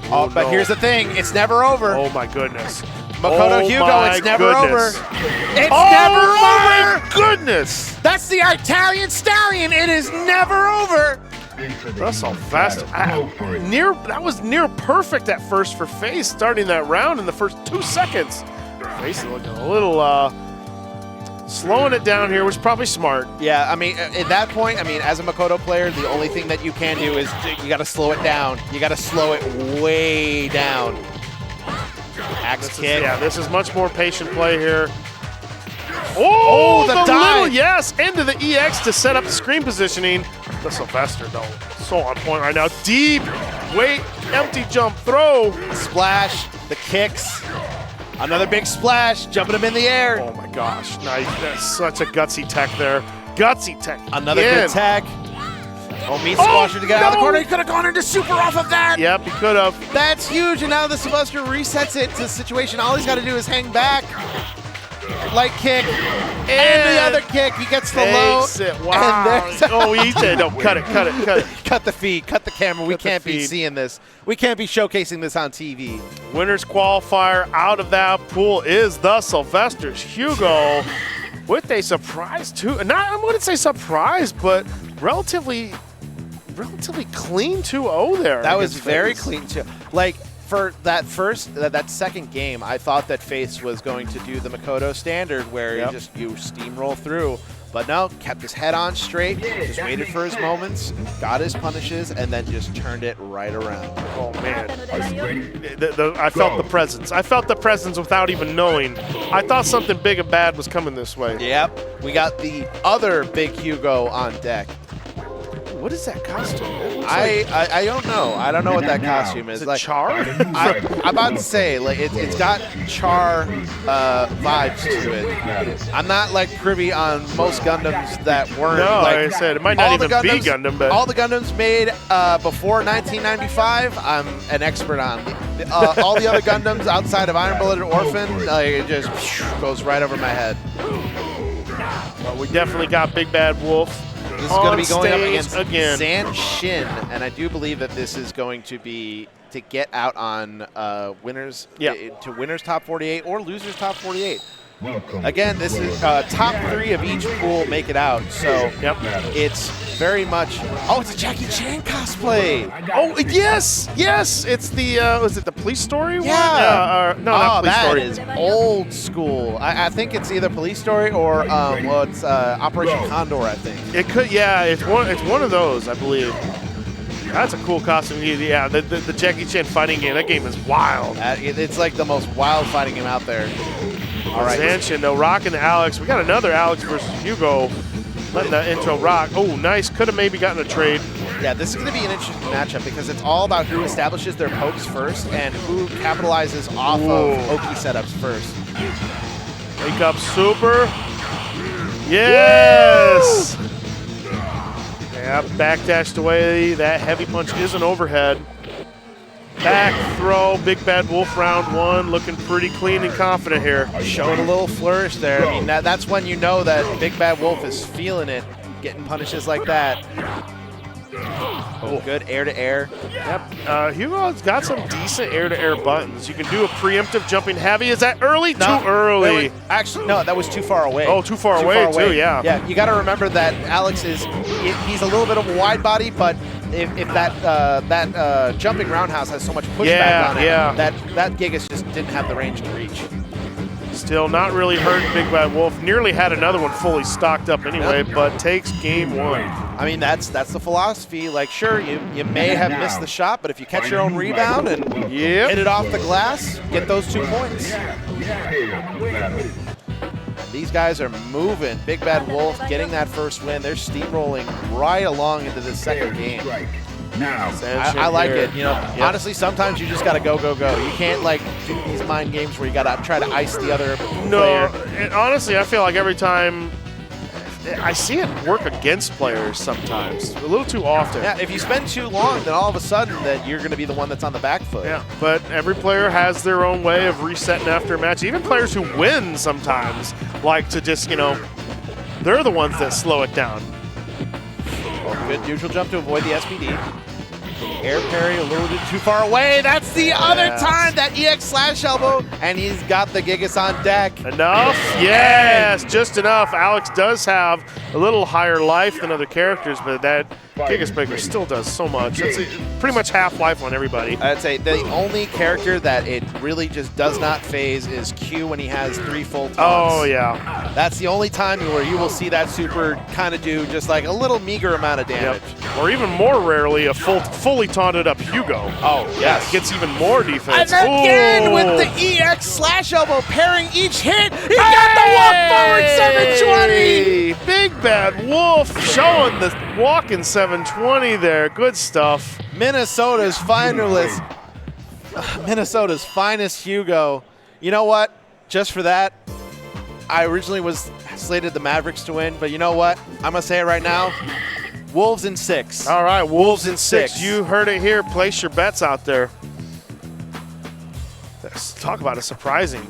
But here's the thing. It's never over. Oh, my goodness. Makoto Hugo, it's never over. It's never over. Oh, my goodness. That's the Italian Stallion. It is never over. That's so fast. That was near perfect at first for Face, starting that round in the first 2 seconds. Face looking a little slowing it down here was probably smart. Yeah, I mean, at that point, as a Makoto player, the only thing that you can do is you got to slow it down. You got to slow it way down. Axe kick. This is much more patient play here. Oh, the dive! Yes, into the EX to set up the screen positioning. The Sylvester, though, so on point right now. Deep, wait, empty jump, throw. Splash, the kicks. Another big splash, jumping him in the air. Oh my gosh, nice. That's such a gutsy tech there. Gutsy tech. Another good tech. Oh, meat squasher to get out of the corner. He could have gone into super off of that. Yep, he could have. That's huge, and now the Sylvester resets it to the situation. All he's got to do is hang back. Light kick, and the other kick. He gets the low. Wow. Oh, he did. No, cut it. Cut the feed, cut the camera. We can't be seeing this. We can't be showcasing this on TV. Winners qualifier out of that pool is the Sylvester's Hugo with a surprise too. I wouldn't say surprise, but relatively clean 2-0 there. That was very clean too. Like, for that second game, I thought that Face was going to do the Makoto standard where you steamroll through. But no, kept his head on straight, just waited for his moments, got his punishes, and then just turned it right around. Oh, man. I felt the presence. I felt the presence without even knowing. I thought something big and bad was coming this way. Yep, we got the other big Hugo on deck. What is that costume? I don't know. I don't know what that costume is. Is it like Char? I'm about to say, like it's got Char vibes to it. I'm not like privy on most Gundams that weren't. No, like I said it might not even be Gundam, but all the Gundams made before 1995, I'm an expert on. All the other Gundams outside of Iron Blooded Orphan, like, it just goes right over my head. Well, we definitely got Big Bad Wolf. This is going to be going up against again. Zan Shin, and I do believe that this is going to be to get out on winners to winners top 48 or losers top 48. Again, this is top 3 of each pool make it out, so it's very much. Oh, it's a Jackie Chan cosplay. Oh, yes, yes. It's the was it the Police Story one? Yeah. No, not Police Story. That is old school. I think it's either Police Story or well, it's Operation Condor, I think. It could, yeah. It's one of those, I believe. That's a cool costume. Yeah, the Jackie Chan fighting game. That game is wild. It's like the most wild fighting game out there. All right. Zanshin, though, rocking Alex. We got another Alex versus Hugo. Letting that intro rock. Oh, nice. Could have maybe gotten a trade. Yeah, this is going to be an interesting matchup because it's all about who establishes their pokes first and who capitalizes off of Oki setups first. Wake up super. Yes! Yeah, backdashed away. That heavy punch is an overhead. Back throw, Big Bad Wolf round 1, looking pretty clean and confident here. Showing a little flourish there. I mean, that's when you know that Big Bad Wolf is feeling it, getting punishes like that. Oh, good air-to-air. Yep, Hugo's got some decent air-to-air buttons. You can do a preemptive jumping heavy. Is that early? No, too early. Actually, no, that was too far away. Oh, too far away, too, yeah. Yeah, you got to remember that Alex he's a little bit of a wide body, but if that jumping roundhouse has so much pushback on it, that Gigas just didn't have the range to reach. Still not really hurting Big Bad Wolf. Nearly had another one fully stocked up anyway, but takes game 1. I mean, that's the philosophy. Like, sure, you may have missed the shot, but if you catch your own rebound and hit it off the glass, get those 2 points. These guys are moving. Big Bad Wolf getting that first win. They're steamrolling right along into the second game. I like it. You know, honestly, sometimes you just got to go. You can't like do these mind games where you got to try to ice the other player. And honestly, I feel like every time I see it work against players sometimes, a little too often. Yeah, if you spend too long, then all of a sudden that you're going to be the one that's on the back foot. Yeah, but every player has their own way of resetting after a match. Even players who win sometimes like to just, they're the ones that slow it down. Well, good neutral jump to avoid the SPD. Air parry a little bit too far away. That's the other time that EX slash elbow, and he's got the Gigas on deck. Enough? Yes, just enough. Alex does have a little higher life than other characters, but that Gigas Breaker still does so much. It's pretty much half life on everybody. I'd say the only character that it really just does not phase is Q when he has 3 full taunts. Oh, yeah. That's the only time where you will see that super kind of do just like a little meager amount of damage. Yep. Or even more rarely, a fully taunted up Hugo. Oh, yes. Gets even more defense. And again with the EX slash elbow pairing each hit. He got the walk forward 720. Big Bad Wolf showing the walking 720 there. Good stuff. Minnesota's finest Hugo. You know what? Just for that, I originally was slated the Mavericks to win, but you know what? I'm going to say it right now. Wolves in 6. All right, Wolves in 6. You heard it here. Place your bets out there. Let's talk about a surprising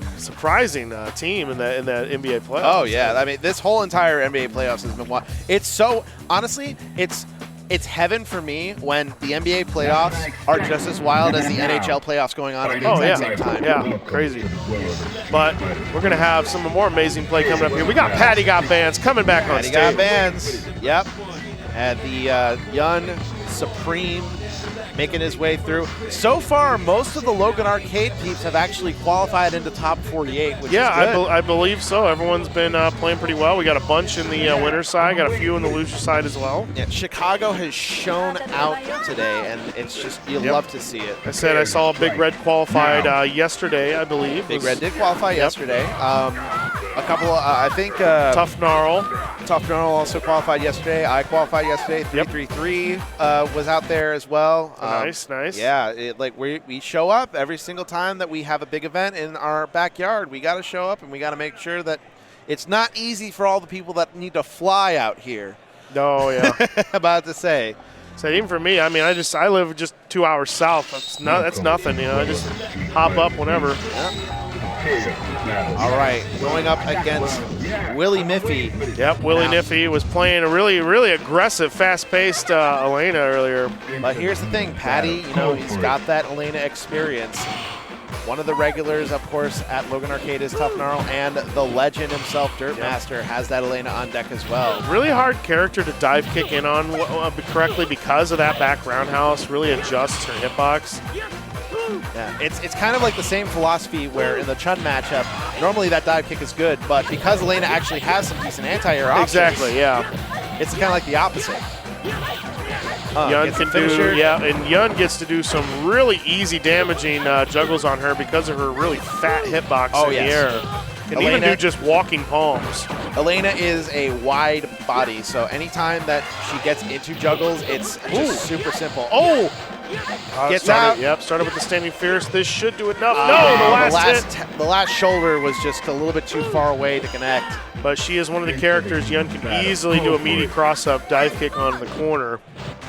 team in the NBA playoffs. Oh, yeah. I mean, this whole entire NBA playoffs has been wild. It's so, honestly, it's heaven for me when the NBA playoffs are just as wild as the NHL playoffs going on at the exact same time. Yeah, crazy. But we're going to have some more amazing play coming up here. We got Patty Got Bands coming back on stage. Patty Got Bands, yep. And the Yun Supreme making his way through. So far, most of the Logan Arcade peeps have actually qualified into top 48, which is good. I believe so. Everyone's been playing pretty well. We got a bunch in the winner side, got a few in the loser side as well. Yeah, Chicago has shown out today, and it's just, you love to see it. I said I saw Big Red qualified yesterday, I believe. Big Red did qualify yesterday. A couple, I think. Tough Gnarl. Tough Gnarl also qualified yesterday. I qualified yesterday. 333 was out there as well. Nice. Yeah, we show up every single time that we have a big event in our backyard. We got to show up, and we got to make sure that it's not easy for all the people that need to fly out here. Oh, yeah. About to say. So even for me, I mean, I live just 2 hours south. That's nothing, you know. I just hop up whenever. Yeah. All right, going up against Willie Miffy. Yep, Willie Miffy was playing a really, really aggressive, fast-paced Elena earlier. But here's the thing, Patty, you know, he's got that Elena experience. One of the regulars, of course, at Logan Arcade is Tough Gnarl, and the legend himself, Dirt Master, has that Elena on deck as well. Really hard character to dive kick in on correctly because of that back roundhouse. Really adjusts her hitbox. Yeah, it's kind of like the same philosophy where in the Chun matchup, normally that dive kick is good, but because Elena actually has some decent anti-air options, exactly, yeah, it's kind of like the opposite. Yun can do, and Yun gets to do some really easy damaging juggles on her because of her really fat hitbox in the air. Can Elena, even do just walking palms. Elena is a wide body, so anytime that she gets into juggles, it's just super simple. Oh! Gets out. Yep, started with the standing fierce. This should do enough. No, the last shoulder was just a little bit too far away to connect. But she is one of the characters Yun can easily do a meaty cross-up dive kick on the corner.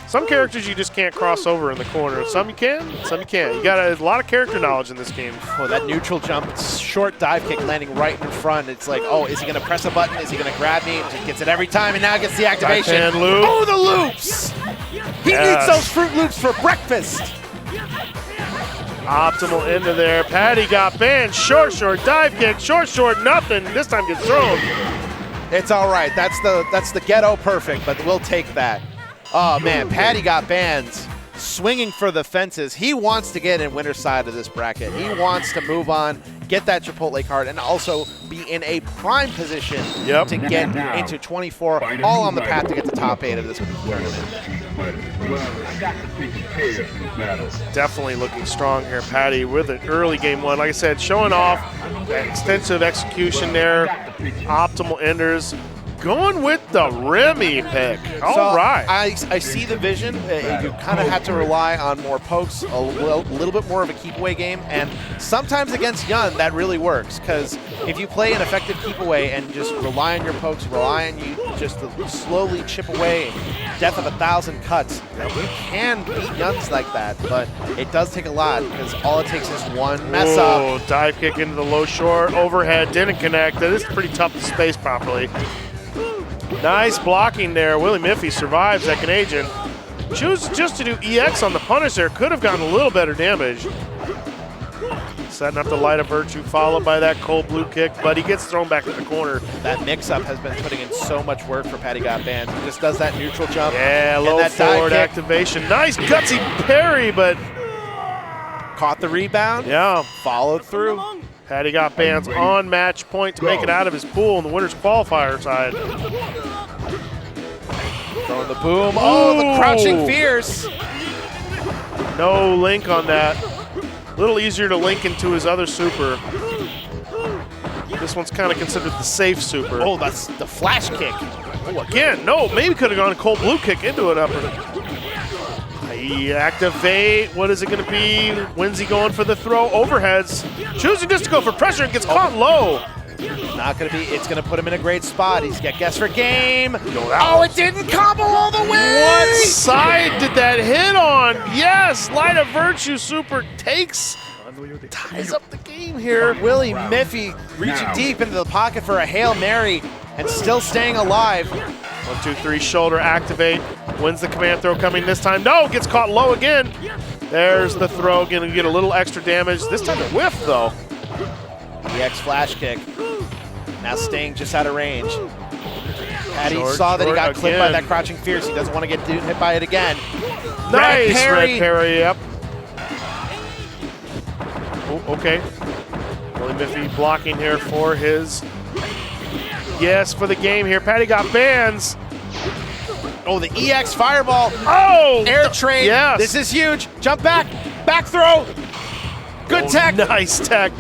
Some characters you just can't cross over in the corner. Some you can, some you can't. You got a lot of character knowledge in this game. Oh, that neutral jump, short dive kick landing right in front. It's like, oh, is he going to press a button? Is he going to grab me? He gets it every time, and now gets the activation. Loop. Oh, the loops! He needs those Fruit Loops for breakfast. Optimal into there. Patty got banned. Short, dive kick. Short, nothing. This time gets thrown. It's all right. That's the ghetto perfect, but we'll take that. Oh, man, Patty got banned. Swinging for the fences. He wants to get in winner's side of this bracket. He wants to move on, get that Chipotle card, and also be in a prime position to get into 24, all on the path to get the top 8 of this tournament. Definitely looking strong here, Patty, with an early game one. Like I said, showing off that extensive execution there, optimal enders. Going with the Remy pick. All right. I see the vision. You kind of have to rely on more pokes, a little bit more of a keep away game, and sometimes against Yun that really works, because if you play an effective keep away and just rely on your pokes, rely on you just to slowly chip away, death of 1,000 cuts, you can beat Yuns like that, but it does take a lot, because all it takes is one mess up. Dive kick into the low short, overhead, didn't connect. This is pretty tough to space properly. Nice blocking there. Willie Miffy survives that Canadian. Chooses just to do EX on the punish there. Could have gotten a little better damage. Setting up the Light of Virtue, followed by that cold blue kick, but he gets thrown back in the corner. That mix-up has been putting in so much work for Patty Got Banned. He just does that neutral jump. Yeah, low forward activation. Nice gutsy parry, but caught the rebound. Yeah. Followed through. Patty Got Banned on match point to make it out of his pool in the winner's qualifier side. Throwing the boom. Oh, the crouching fierce. No link on that. A little easier to link into his other super. This one's kind of considered the safe super. Oh, that's the flash kick. Oh, again, no, maybe could have gone a cold blue kick into it upper. He activate. What is it going to be? When's he going for the throw? Overheads. Choosing just to go for pressure and gets caught low. Not going to be. It's going to put him in a great spot. He's got guess for game. Oh, it didn't combo all the way. What side did that hit on? Yes, Light of Virtue super ties up the game here. Willie Miffy reaching deep into the pocket for a Hail Mary and still staying alive. 1, 2, 3, shoulder activate. When's the command throw coming this time? No, gets caught low again. There's the throw, gonna get a little extra damage. This time a whiff though. EX flash kick. Now staying just out of range. Patty saw that he got clipped by that crouching fierce. He doesn't want to get hit by it again. Nice parry. red parry, yep. Oh, okay. Willie Miffy blocking here for his, yes, for the game here. Patty got bands. Oh, the EX fireball. Oh! Air trade. Yes. This is huge. Jump back. Back throw. Good tech. Nice tech.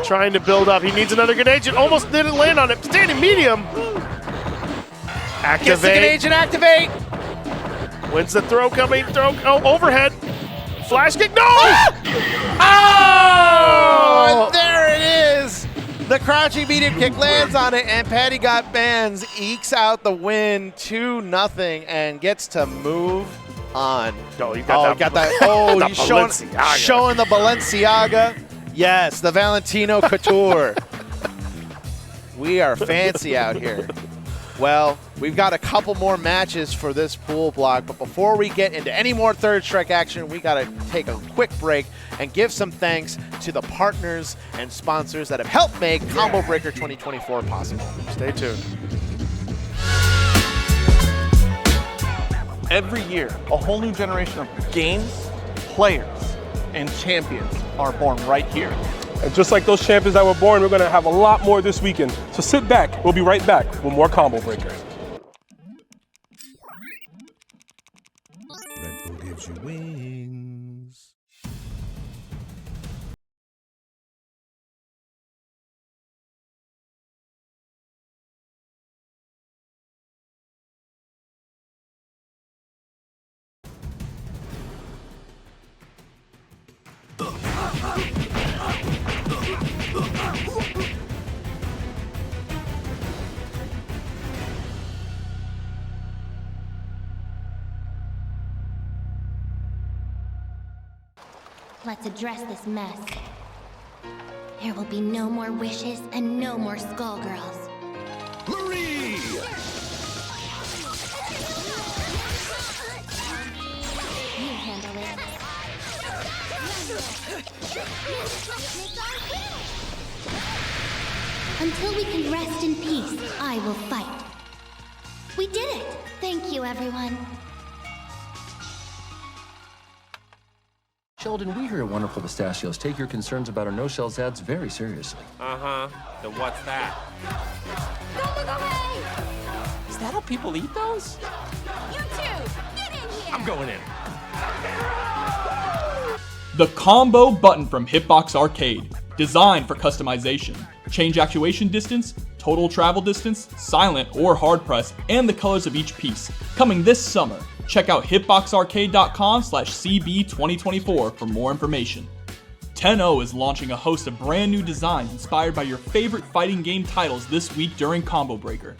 Trying to build up. He needs another grenade. Almost didn't land on it. Standing medium. Gets the Activate. grenade and activate. When's the throw coming? Throw. Oh, overhead. Flash kick. No! Oh! And there it is. The crouching medium kick lands on it, and Patty got bands, ekes out the win 2-0, and gets to move on. Oh, you got that. Oh, the he's showing the Balenciaga. Yes, the Valentino Couture. We are fancy out here. Well, we've got a couple more matches for this pool block, but before we get into any more third strike action, we got to take a quick break and give some thanks to the partners and sponsors that have helped make Combo Breaker 2024 possible. Stay tuned. Every year, a whole new generation of games, players, and champions are born right here. And just like those champions that were born, we're going to have a lot more this weekend. So sit back. We'll be right back with more Combo Breaker. Red Bull gives you wings. Let's address this mess. There will be no more wishes and no more skullgirls. Marie! You handle it. Until we can rest in peace, I will fight. We did it! Thank you, everyone. Sheldon, we here at Wonderful Pistachios take your concerns about our no-shells ads very seriously. Uh-huh. So what's that? Don't look away! Is that how people eat those? You two, get in here! I'm going in. The Combo button from Hitbox Arcade. Designed for customization. Change actuation distance, total travel distance, silent or hard press, and the colors of each piece. Coming this summer. Check out hitboxarcade.com/CB2024 for more information. 10-0 is launching a host of brand new designs inspired by your favorite fighting game titles this week during Combo Breaker.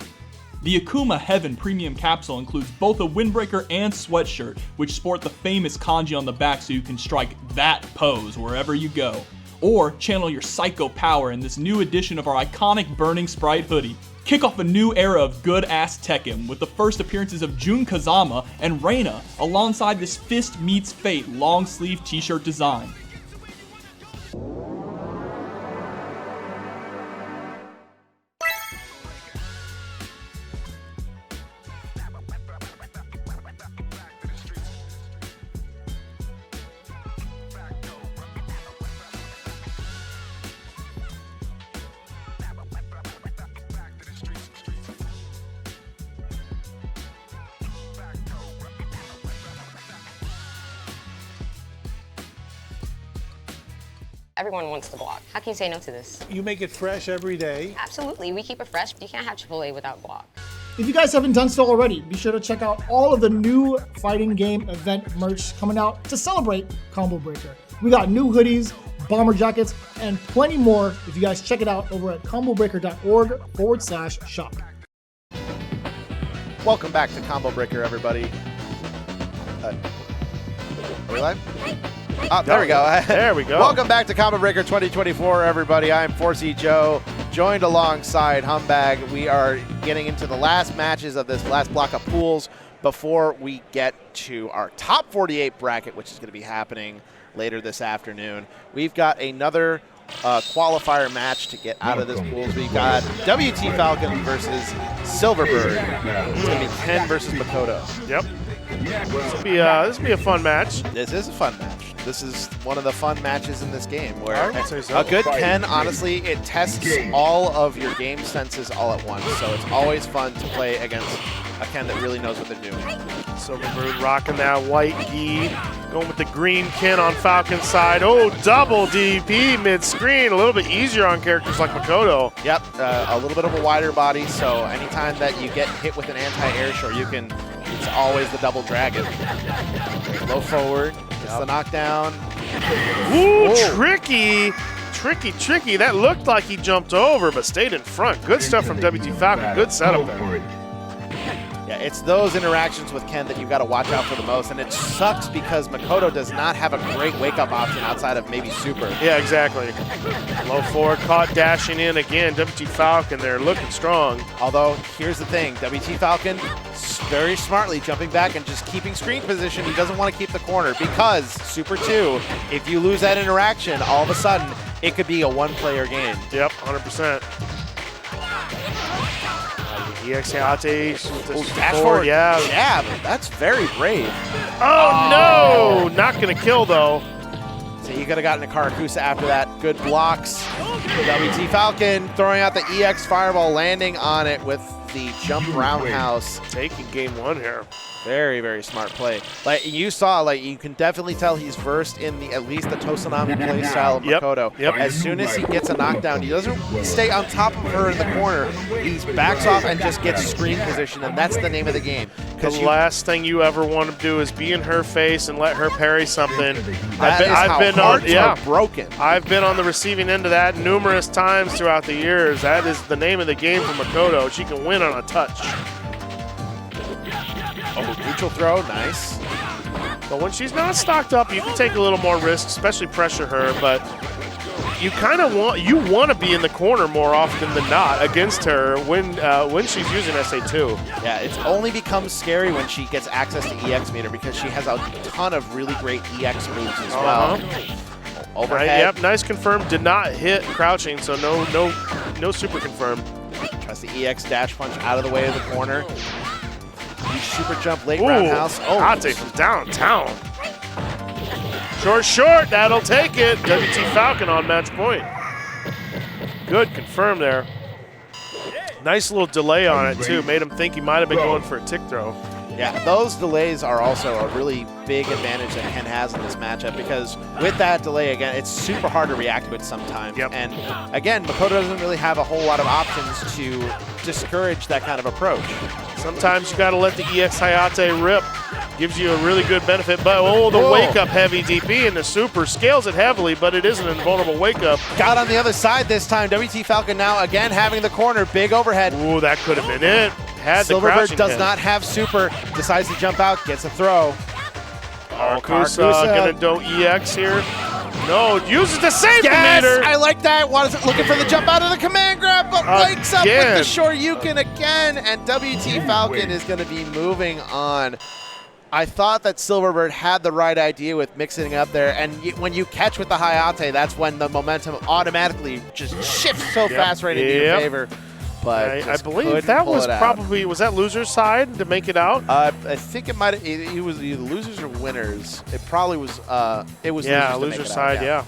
The Akuma Heaven Premium Capsule includes both a windbreaker and sweatshirt, which sport the famous kanji on the back so you can strike that pose wherever you go. Or channel your psycho power in this new edition of our iconic Burning Sprite hoodie. Kick off a new era of good-ass Tekken with the first appearances of Jun Kazama and Reina alongside this Fist Meets Fate long-sleeve t-shirt design. Everyone wants the guac. How can you say no to this? You make it fresh every day. Absolutely, we keep it fresh. You can't have Chipotle without guac. If you guys haven't done so already, be sure to check out all of the new fighting game event merch coming out to celebrate Combo Breaker. We got new hoodies, bomber jackets, and plenty more if you guys check it out over at combobreaker.org/shop. Welcome back to Combo Breaker, everybody. Are we live? Oh, there we go. There we go. Welcome back to Combo Breaker 2024, everybody. I'm 4C Joe, joined alongside Humbag. We are getting into the last matches of this last block of pools before we get to our top 48 bracket, which is going to be happening later this afternoon. We've got another qualifier match to get out of this pool. We've got WT Falcon versus Silverbird. It's going to be Ken versus Makoto. Yep. This will be a fun match. This is a fun match. This is one of the fun matches in this game where I would say so. a good Ken, honestly, it tests all of your game senses all at once. So it's always fun to play against a Ken that really knows what they're doing. Silverbird rocking that white gi, going with the green Ken on Falcon's side. Oh, double DP mid-screen, a little bit easier on characters like Makoto. Yep, a little bit of a wider body, so anytime that you get hit with an anti-air shore, it's always the double dragon. Low forward, gets the knockdown. Ooh, tricky. Tricky. That looked like he jumped over, but stayed in front. Good stuff from WT Falcon. Good setup there. Yeah, it's those interactions with Ken that you've got to watch out for the most, and it sucks because Makoto does not have a great wake-up option outside of maybe Super. Yeah, exactly. Low forward, caught dashing in again. WT Falcon there, looking strong. Although, here's the thing, WT Falcon very smartly jumping back and just keeping screen position. He doesn't want to keep the corner because Super 2, if you lose that interaction, all of a sudden, it could be a one-player game. Yep, 100%. EX Hayate. Dash forward, yeah. Jab. That's very brave. Oh, no! Not going to kill, though. So you could have gotten a Karakusa after that. Good blocks. WT Falcon throwing out the EX Fireball, landing on it with the jump roundhouse. Taking game one here. Very, very smart play. Like you saw, like you can definitely tell he's versed in at least the Tosanami play style of Makoto. Yep. As soon as he gets a knockdown, he doesn't stay on top of her in the corner. He backs off and just gets screen position, and that's the name of the game. The last thing you ever want to do is be in her face and let her parry something. I've been are broken. I've been on the receiving end of that numerous times throughout the years. That is the name of the game for Makoto. She can win on a touch. Oh, neutral throw, nice. But when she's not stocked up, you can take a little more risk, especially pressure her. But you kind of want to be in the corner more often than not against her when she's using SA2. Yeah, it's only becomes scary when she gets access to EX meter because she has a ton of really great EX moves as well. Overhead. Yep, nice confirm. Did not hit crouching, so no super confirm. Tries the EX dash punch out of the way of the corner. Super jump late roundhouse. Oh, Ate from downtown. Short, that'll take it. WT Falcon on match point. Good confirm there. Nice little delay on it too. Made him think he might have been going for a tick throw. Yeah, those delays are also a really big advantage that Ken has in this matchup because with that delay, again, it's super hard to react to it sometimes. Yep. And again, Makoto doesn't really have a whole lot of options to discourage that kind of approach. Sometimes you got to let the EX Hayate rip. Gives you a really good benefit, but the wake-up heavy DP and the super scales it heavily, but it is an invulnerable wake-up. Got on the other side this time. WT Falcon now again having the corner, big overhead. Ooh, that could have been it. Had the Silverbird does not have super, decides to jump out, gets a throw. Karakusa gonna do EX here. No, uses the save meter. I like that. Looking for the jump out of the command grab, but wakes up with the Shoryuken again, and WT Falcon is going to be moving on. I thought that Silverbird had the right idea with mixing it up there, and when you catch with the Hayate, that's when the momentum automatically just shifts so fast right into your favor. But I believe that was probably, was that loser's side to make it out? I think it might have, it was either losers or winners. It probably was, it was loser's side, yeah.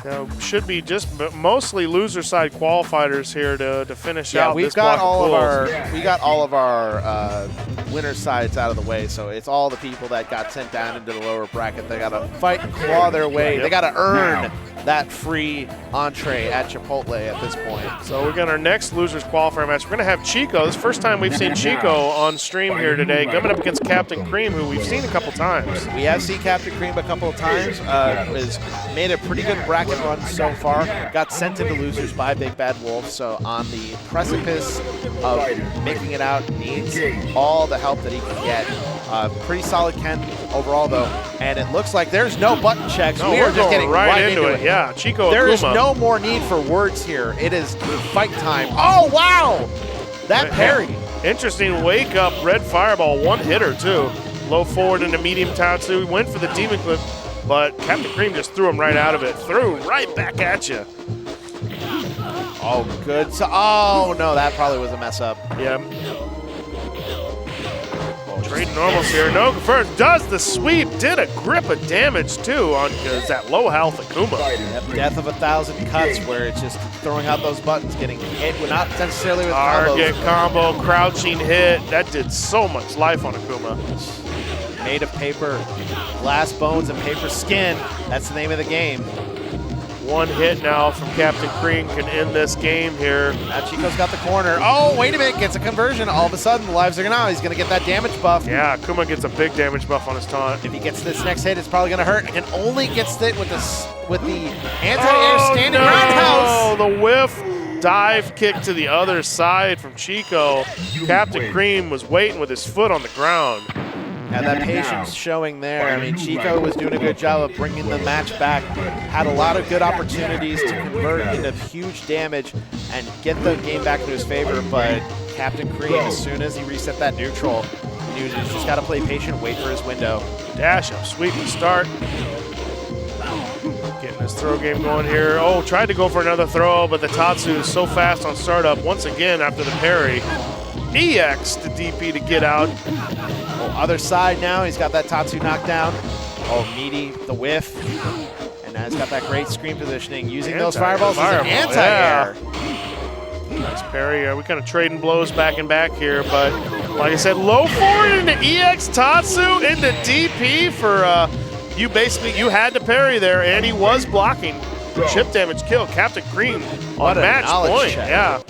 So should be just mostly loser side qualifiers here to finish out this block of pools. We got all of our winner sides out of the way, so it's all the people that got sent down into the lower bracket. They got to fight and claw their way. They got to earn that free entree at Chipotle at this point. So we got our next losers qualifier match. We're going to have Chico. This is the first time we've seen Chico on stream here today, coming up against Captain Cream, who we've seen a couple times. We have seen Captain Cream a couple of times. Has made a pretty good bracket run so far. Got sent into losers by Big Bad Wolf, so on the precipice of making it out, needs all the help that he can get. Pretty solid Ken overall, though, and it looks like there's no button checks. No, we are just getting right into it. Yeah, Chico There Akuma. is no more need for words here. It is fight time. Oh, wow! That parry. Interesting wake up, red fireball, one hitter, too. Low forward into medium tatsu. Went for the demon clip, but Captain Cream just threw him right out of it. Threw right back at you. Oh, good. So, oh, no, that probably was a mess up. Yeah. Trading normals here. No confirms. Does the sweep. Did a grip of damage too on that low health Akuma. Death of 1,000 cuts where it's just throwing out those buttons, getting hit, but not necessarily with Target combos. combo, crouching hit. That did so much life on Akuma. Made of paper, glass bones, and paper skin. That's the name of the game. One hit now from Captain Cream can end this game here. Now Chico's got the corner. Oh, wait a minute, gets a conversion. All of a sudden, the lives are going out. He's going to get that damage buff. Yeah, Akuma gets a big damage buff on his taunt. If he gets this next hit, it's probably going to hurt. And only gets it with the anti-air standing roundhouse. Oh, the whiff. Dive kick to the other side from Chico. Captain Cream was waiting with his foot on the ground. And that patience showing there. I mean, Chico was doing a good job of bringing the match back. Had a lot of good opportunities to convert into huge damage and get the game back in his favor. But Captain Cream, as soon as he reset that neutral, he was just got to play patient, wait for his window. Dash up, sweep to start. Getting his throw game going here. Oh, tried to go for another throw, but the Tatsu is so fast on startup. Once again, after the parry, EX to DP to get out. Oh, other side now, he's got that Tatsu knockdown. Oh, Meaty, the whiff. And now he's got that great screen positioning, using those fireballs as an anti-air. Yeah. Nice parry. We kind of trading blows back and back here, but like I said, low forward into EX Tatsu into DP for you had to parry there, and he was blocking. Chip damage kill. Captain Cream on match point. Check. Yeah.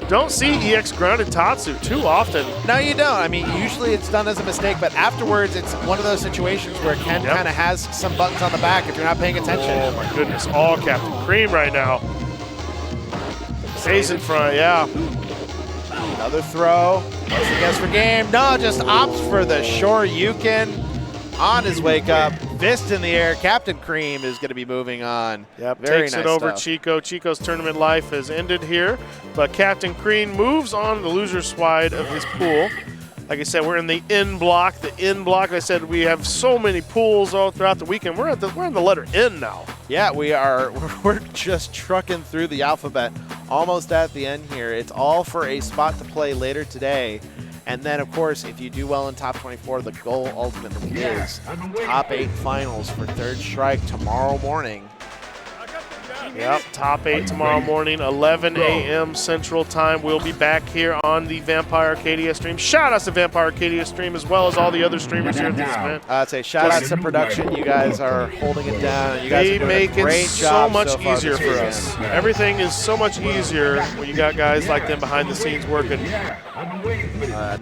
Don't see EX grounded Tatsu too often. No, you don't. I mean, usually it's done as a mistake, but afterwards it's one of those situations where Ken kind of has some buttons on the back if you're not paying attention. Oh my goodness, all Captain Cream right now. Stays in front, yeah. Another throw. What's the guess for game? No, just opts for the Shoryuken on his wake up. Fist in the air. Captain Cream is going to be moving on. Yep, Very takes nice it over stuff. Chico. Chico's tournament life has ended here, but Captain Cream moves on the loser side of his pool. Like I said, we're in the N block. The N block, I said, we have so many pools all throughout the weekend. We're on the letter N now. Yeah, we are. We're just trucking through the alphabet. Almost at the end here. It's all for a spot to play later today. And then, of course, if you do well in top 24, the goal ultimately is top 8 finals for Third Strike tomorrow morning. Yep, top 8 tomorrow morning, 11 a.m. Central Time. We'll be back here on the Vampire Arcadia stream. Shout out to Vampire Arcadia stream as well as all the other streamers here at this event. I'd say shout out to production. You guys are holding it down. You guys are doing make a great it job so much so far easier this for weekend. us. Everything is so much easier when you got guys like them behind the scenes working.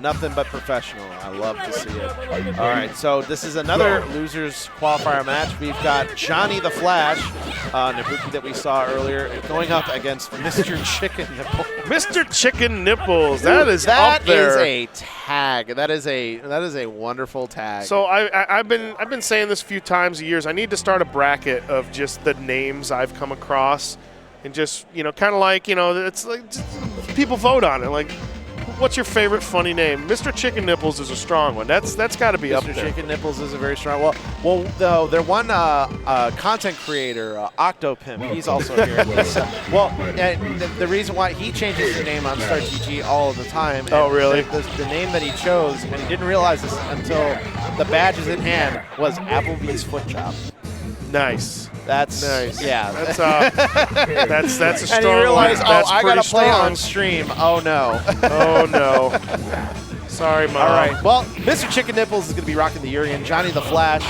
Nothing but professional. I love to see it. All right, so this is another losers qualifier match. We've got Johnny the Flash, Nabuki that we saw earlier, going up against Mr. Chicken Nipples. Mr. Chicken Nipples, that is up there. That is a tag. That is a wonderful tag. So I've been saying this a few times a year. I need to start a bracket of just the names I've come across, and just kind of like it's like just people vote on it. Like, what's your favorite funny name? Mr. Chicken Nipples is a strong one. That's got to be up there. Mr. Chicken Nipples is a very strong. Well, though their one content creator, Octopimp, he's also here. And the reason why he changes his name on StarTG all of the time. Oh, really? The name that he chose, and he didn't realize this until the badge is in hand, was Applebee's Foot Chop. Nice. That's nice. Yeah. That's a strong. And he realized, one. I gotta play strong. on stream. Oh no. Oh no. Sorry, Mom. All right. Well, Mr. Chicken Nipples is gonna be rocking the Urian. Johnny the Flash.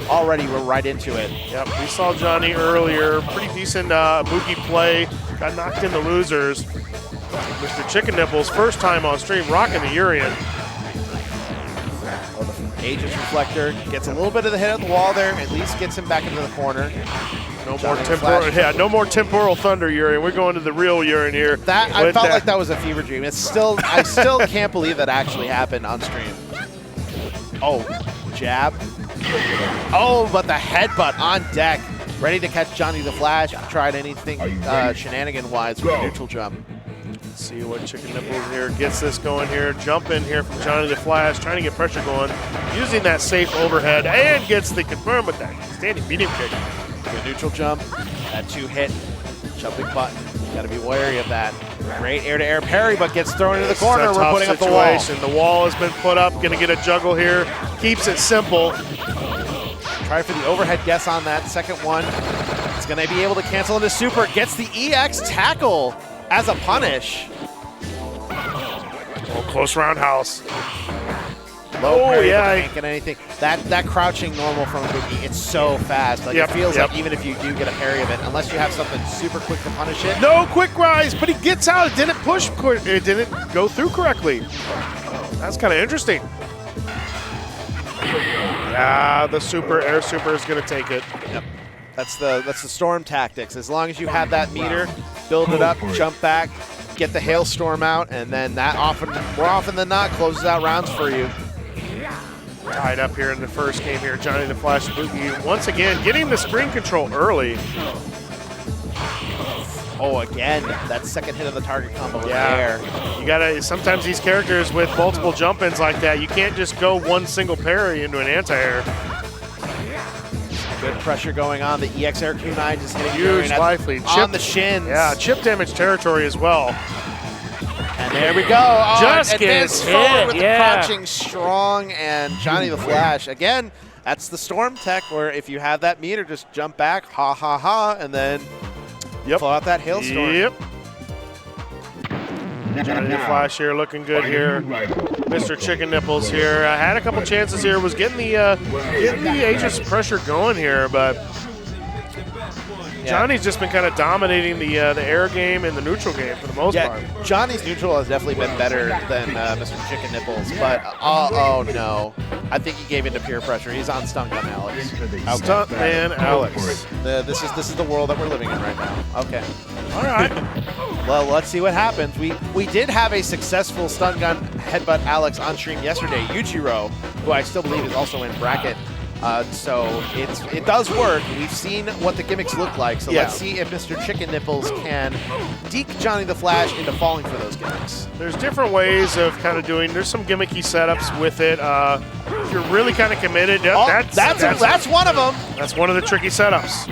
Already we're right into it. Yep. We saw Johnny earlier. Pretty decent Mookie play. Got knocked into losers. Mr. Chicken Nipples, first time on stream, rocking the Urian. Aegis Reflector gets a little bit of the hit at the wall there, at least gets him back into the corner. No more temporal thunder Urian. We're going to the real Urian here. I felt like that was a fever dream. I still can't believe that actually happened on stream. Oh, jab. Oh, but the headbutt on deck. Ready to catch Johnny the Flash. Tried anything shenanigan-wise with the neutral jump. Let's see what Chicken Nipples here gets this going here. Jump in here from Johnny the Flash, trying to get pressure going, using that safe overhead, and gets the confirm with that standing medium kick. The neutral jump, that 2-hit jumping button. You got to be wary of that. Great air-to-air parry, but gets thrown into the corner. It's a We're tough putting up situation. the wall. The wall has been put up. Going to get a juggle here. Keeps it simple. Try for the overhead guess on that second one. It's going to be able to cancel into super. Gets the EX tackle as a punish. Oh, close roundhouse. Low parry, yeah. but can't get anything. That crouching normal from Boogie, it's so fast. Like, it feels like even if you do get a parry of it, unless you have something super quick to punish it. No quick rise, but he gets out. It didn't push. It didn't go through correctly. That's kind of interesting. Yeah, the air super is going to take it. Yep. That's the storm tactics. As long as you have that meter, build it up, jump back, get the hailstorm out, and then that more often than not closes out rounds for you. Tied up here in the first game here, Johnny the Flash Boogie once again getting the screen control early. Oh, again, that second hit of the target combo in the air. You gotta, sometimes these characters with multiple jump-ins like that, you can't just go one single parry into an anti-air. Good pressure going on. The EX Air Q9 just hitting huge life lead. On the shins. Yeah, chip damage territory as well. And there we go. Oh, just gets hit. Forward with the crouching strong, and Johnny the Flash. Again, that's the storm tech where if you have that meter, just jump back, ha ha ha, and then flow out that hailstorm. Yep. Johnny the Flash here looking good here. Mr. Chicken Nipples here. Had a couple chances here. Was getting the Aegis pressure going here, but Johnny's just been kind of dominating the air game and the neutral game for the most part. Johnny's neutral has definitely been better than Mr. Chicken Nipples, but oh no. I think he gave into peer pressure. He's on Stun Gun Alex. Stuntman Alex. This is the world that we're living in right now. Okay. All right. Well, let's see what happens. We did have a successful Stun Gun Headbutt Alex on stream yesterday. Yuchiro, who I still believe is also in bracket. So it does work. We've seen what the gimmicks look like. So let's see if Mr. Chicken Nipples can deke Johnny the Flash into falling for those gimmicks. There's different ways of kind of doing. There's some gimmicky setups with it. If you're really kind of committed, that's one of them. That's one of the tricky setups.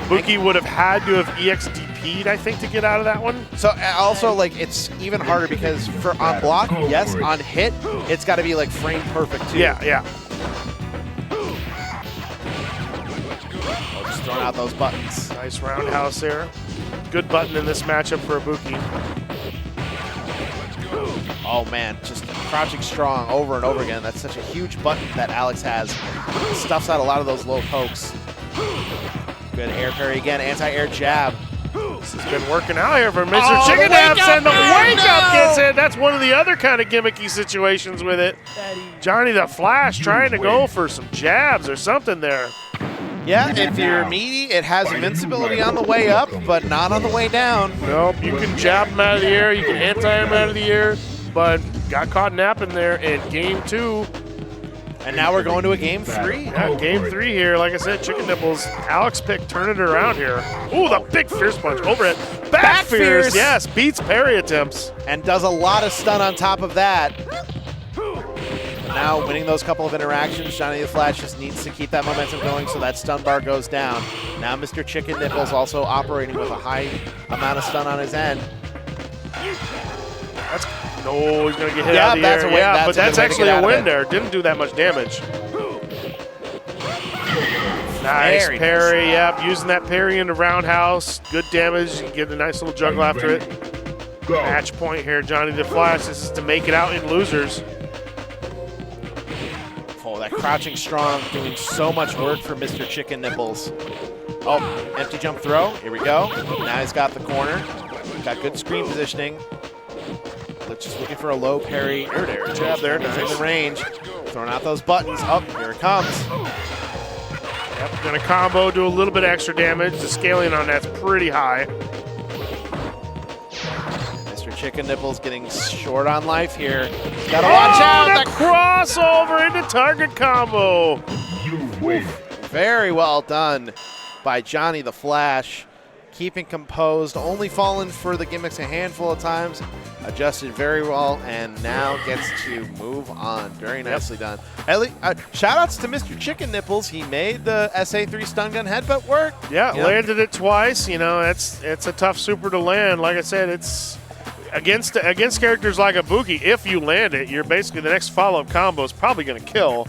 Bookie would have had to have EXDP'd, I think, to get out of that one. So also, like, it's even harder because for on block, yes, on hit, it's got to be like frame perfect too. Yeah. Oh, just throwing out those buttons. Nice roundhouse there. Good button in this matchup for Ibuki. Oh man, just crouching strong over and over again. That's such a huge button that Alex has. Stuffs out a lot of those low pokes. Good air parry again, anti-air jab. This has been working out here for Mr. Chicken Naps, and the wake up gets it. That's one of the other kind of gimmicky situations with it. Johnny the Flash trying to go for some jabs or something there. Yeah, if you're meaty, it has invincibility on the way up, but not on the way down. Nope, you can jab him out of the air, you can anti him out of the air, but got caught napping there in game 2. And now we're going to a game 3. Yeah, game 3 here. Like I said, Chicken Nipples. Alex Pick turning it around here. Ooh, the big fierce punch over it. Back fierce. Yes, beats parry attempts. And does a lot of stun on top of that. Now winning those couple of interactions, Johnny the Flash just needs to keep that momentum going so that stun bar goes down. Now Mr. Chicken Nipples also operating with a high amount of stun on his end. No, he's going to get hit out of the air. But that's actually a win there. Didn't do that much damage. Nice parry, yep. Using that parry into roundhouse. Good damage. You get a nice little juggle after it. Match point here, Johnny the Flash. This is to make it out in losers. Oh, that crouching strong doing so much work for Mr. Chicken Nipples. Oh, empty jump throw. Here we go. Now he's got the corner. Got good screen positioning. Just looking for a low parry. Air jab there. Nice. In the range. Throwing out those buttons. Up, here it comes. Yep, gonna combo, do a little bit of extra damage. The scaling on that's pretty high. Mr. Chicken Nipples getting short on life here. Gotta watch out. The crossover into target combo. Very well done by Johnny the Flash. keeping composed, only fallen for the gimmicks a handful of times, adjusted very well, and now gets to move on. Very nicely done. Shout outs to Mr. Chicken Nipples. He made the SA3 stun gun headbutt work. Yeah, landed it twice. You know, it's a tough super to land. Like I said, it's against characters like Ibuki. If you land it, you're basically the next follow-up combo is probably going to kill.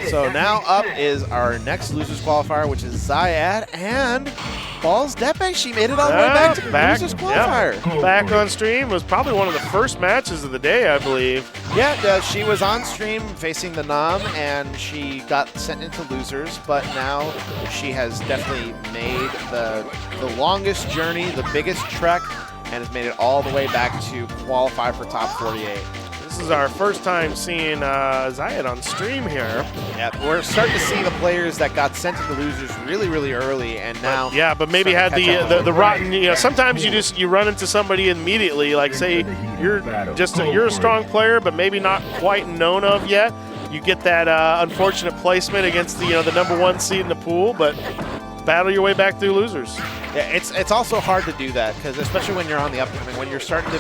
So now up is our next losers qualifier, which is Zayad and Balls Depe. She made it all the way back to losers qualifier. Yep. Back on stream was probably one of the first matches of the day, I believe. Yeah, she was on stream facing the Nam, and she got sent into losers, but now she has definitely made the longest journey, the biggest trek, and has made it all the way back to qualify for top 48. This is our first time seeing Zayad on stream here. Yep, we're starting to see the players that got sent to the losers really, really early, and now but maybe had the rotten. You know, sometimes you run into somebody immediately. Like say you're a strong player, but maybe not quite known of yet. You get that unfortunate placement against the the #1 seed in the pool, but battle your way back through losers. Yeah, it's also hard to do that, because especially when you're on the upcoming, when you're starting to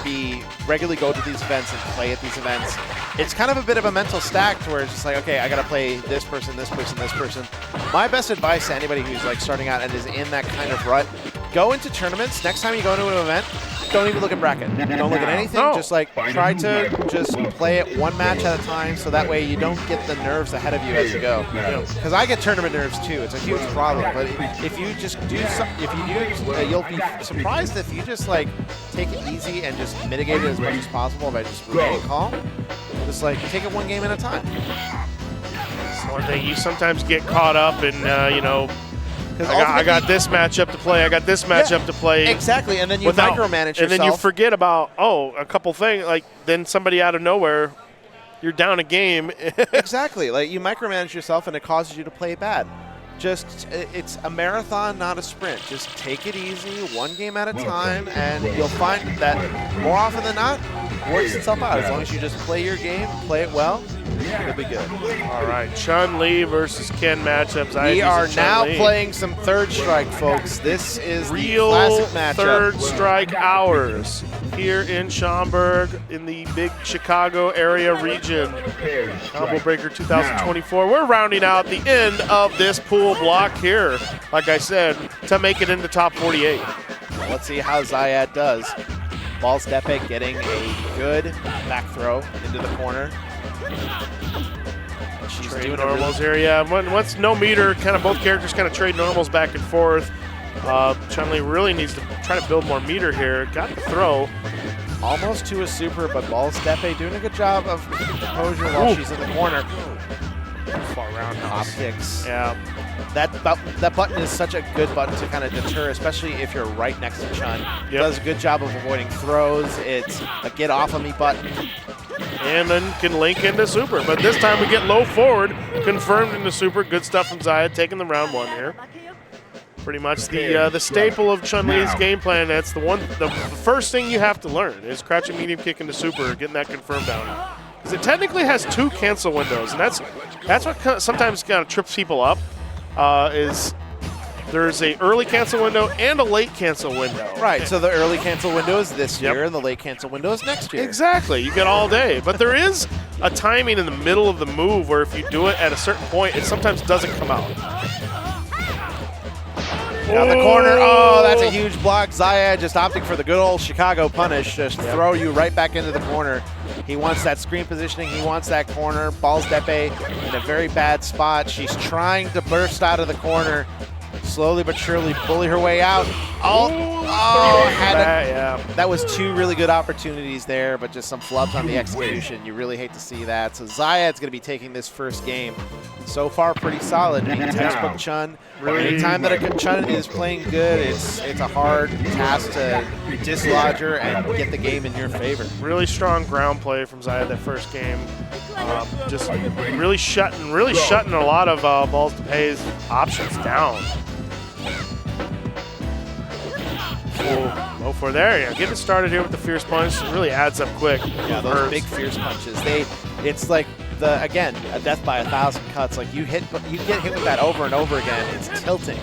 regularly go to these events and play at these events, it's kind of a bit of a mental stack to where it's just like, okay, I got to play this person, this person, this person. My best advice to anybody who's like starting out and is in that kind of rut, go into tournaments. Next time you go to an event, don't even look at bracket. Don't look at anything. No. Just like try to just play it one match at a time, so that way you don't get the nerves ahead of you as you go. Because I get tournament nerves too. It's a huge problem. But if you just do you'll be surprised if you just like take it easy and just mitigate it as much as possible by just remaining calm. Just like take it one game at a time. It's one thing you sometimes get caught up in, I got this matchup to play. I got this matchup to play. Exactly, and then you micromanage yourself. And then you forget about a couple things. Like then somebody out of nowhere, you're down a game. Exactly, like you micromanage yourself, and it causes you to play bad. Just it's a marathon, not a sprint. Just take it easy, one game at a time, and you'll find that more often than not, it works itself out. As long as you just play your game, play it well, it'll be good. All right, Chun-Li versus Ken matchups. We are now playing some Third Strike, folks. This is real the classic matchup. Third Strike hours here in Schaumburg in the big Chicago area region. Combo Breaker 2024. We're rounding out the end of this pool block here, like I said, to make it into top 48. Well, let's see how Zayad does. Balls Depe getting a good back throw into the corner. She's doing normals here, yeah. Once no meter, kind of both characters kind of trade normals back and forth. Chun-Li really needs to try to build more meter here. Got the throw. Almost to a super, but Balls Depe doing a good job of composure while she's in the corner. Far roundhouse. Optics. Yeah. That button is such a good button to kind of deter, especially if you're right next to Chun. It does a good job of avoiding throws. It's a get off of me button. And then can link into super. But this time we get low forward, confirmed into super. Good stuff from Zayad, taking the round one here. Pretty much the staple of Chun-Li's game plan. That's the first thing you have to learn is crouching medium kick into super, getting that confirmed down. Because it technically has 2 cancel windows, and that's what sometimes kind of trips people up. Is there's a early cancel window and a late cancel window. Right, so the early cancel window is this year, and the late cancel window is next year. Exactly, you get all day. But there is a timing in the middle of the move where if you do it at a certain point, it sometimes doesn't come out. Down the corner, oh, that's a huge block. Zayad just opting for the good old Chicago punish, just throw you right back into the corner. He wants that screen positioning, he wants that corner. Balls Depe in a very bad spot. She's trying to burst out of the corner, slowly but surely bully her way out. That was 2 really good opportunities there, but just some flubs on the execution. You really hate to see that. So Zayad's going to be taking this first game. So far, pretty solid. Textbook Chun. Anytime that a Chun is playing good, it's a hard task to dislodge her and get the game in your favor. Really strong ground play from Zayad that first game. Just really shutting a lot of Balls Depe's options down. Low for there, yeah. Get it started here with the fierce punch. It really adds up quick. Yeah, those big fierce punches. It's like a death by 1,000 cuts. Like you get hit with that over and over again. It's tilting.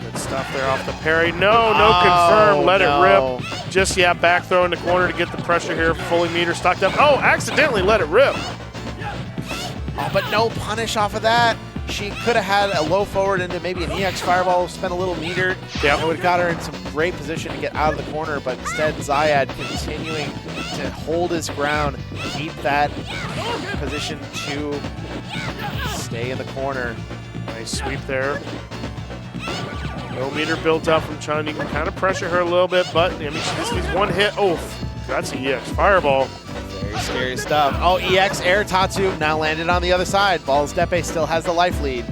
Good Stuff there off the parry. No confirm. Let it rip. Just, back throw in the corner to get the pressure here. Fully meter stocked up. Oh, accidentally let it rip. Oh, but no punish off of that. She could have had a low forward into maybe an EX Fireball, spent a little meter. Yep. It would have got her in some great position to get out of the corner, but instead Zayad continuing to hold his ground, keep that position to stay in the corner. Nice sweep there. No meter built up from Chun. You can kind of pressure her a little bit, but I mean, she just needs one hit. Oh, that's an EX Fireball. Very scary stuff. Oh, EX Air Tatsu now landed on the other side. Balls Depe still has the life lead.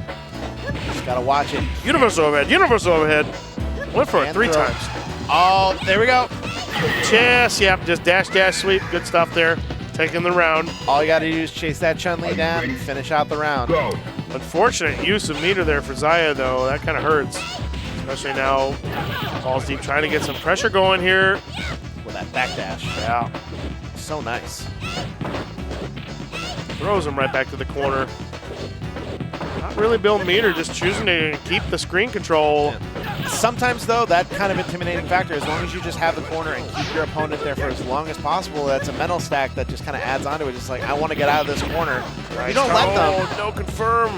Just gotta watch it. Universal overhead, universal overhead. Went for it 3 times. Oh, there we go. Just dash sweep. Good stuff there. Taking the round. All you gotta do is chase that Chun-Li down and finish out the round. Unfortunate use of meter there for Zaya, though. That kind of hurts. Especially now, Balls Deep trying to get some pressure going here. With that backdash. Yeah. So nice. Throws him right back to the corner. Not really building meter, just choosing to keep the screen control. Sometimes, though, that kind of intimidating factor, as long as you just have the corner and keep your opponent there for as long as possible, that's a mental stack that just kind of adds onto it. Just like, I want to get out of this corner. Nice. You don't let them. No confirm.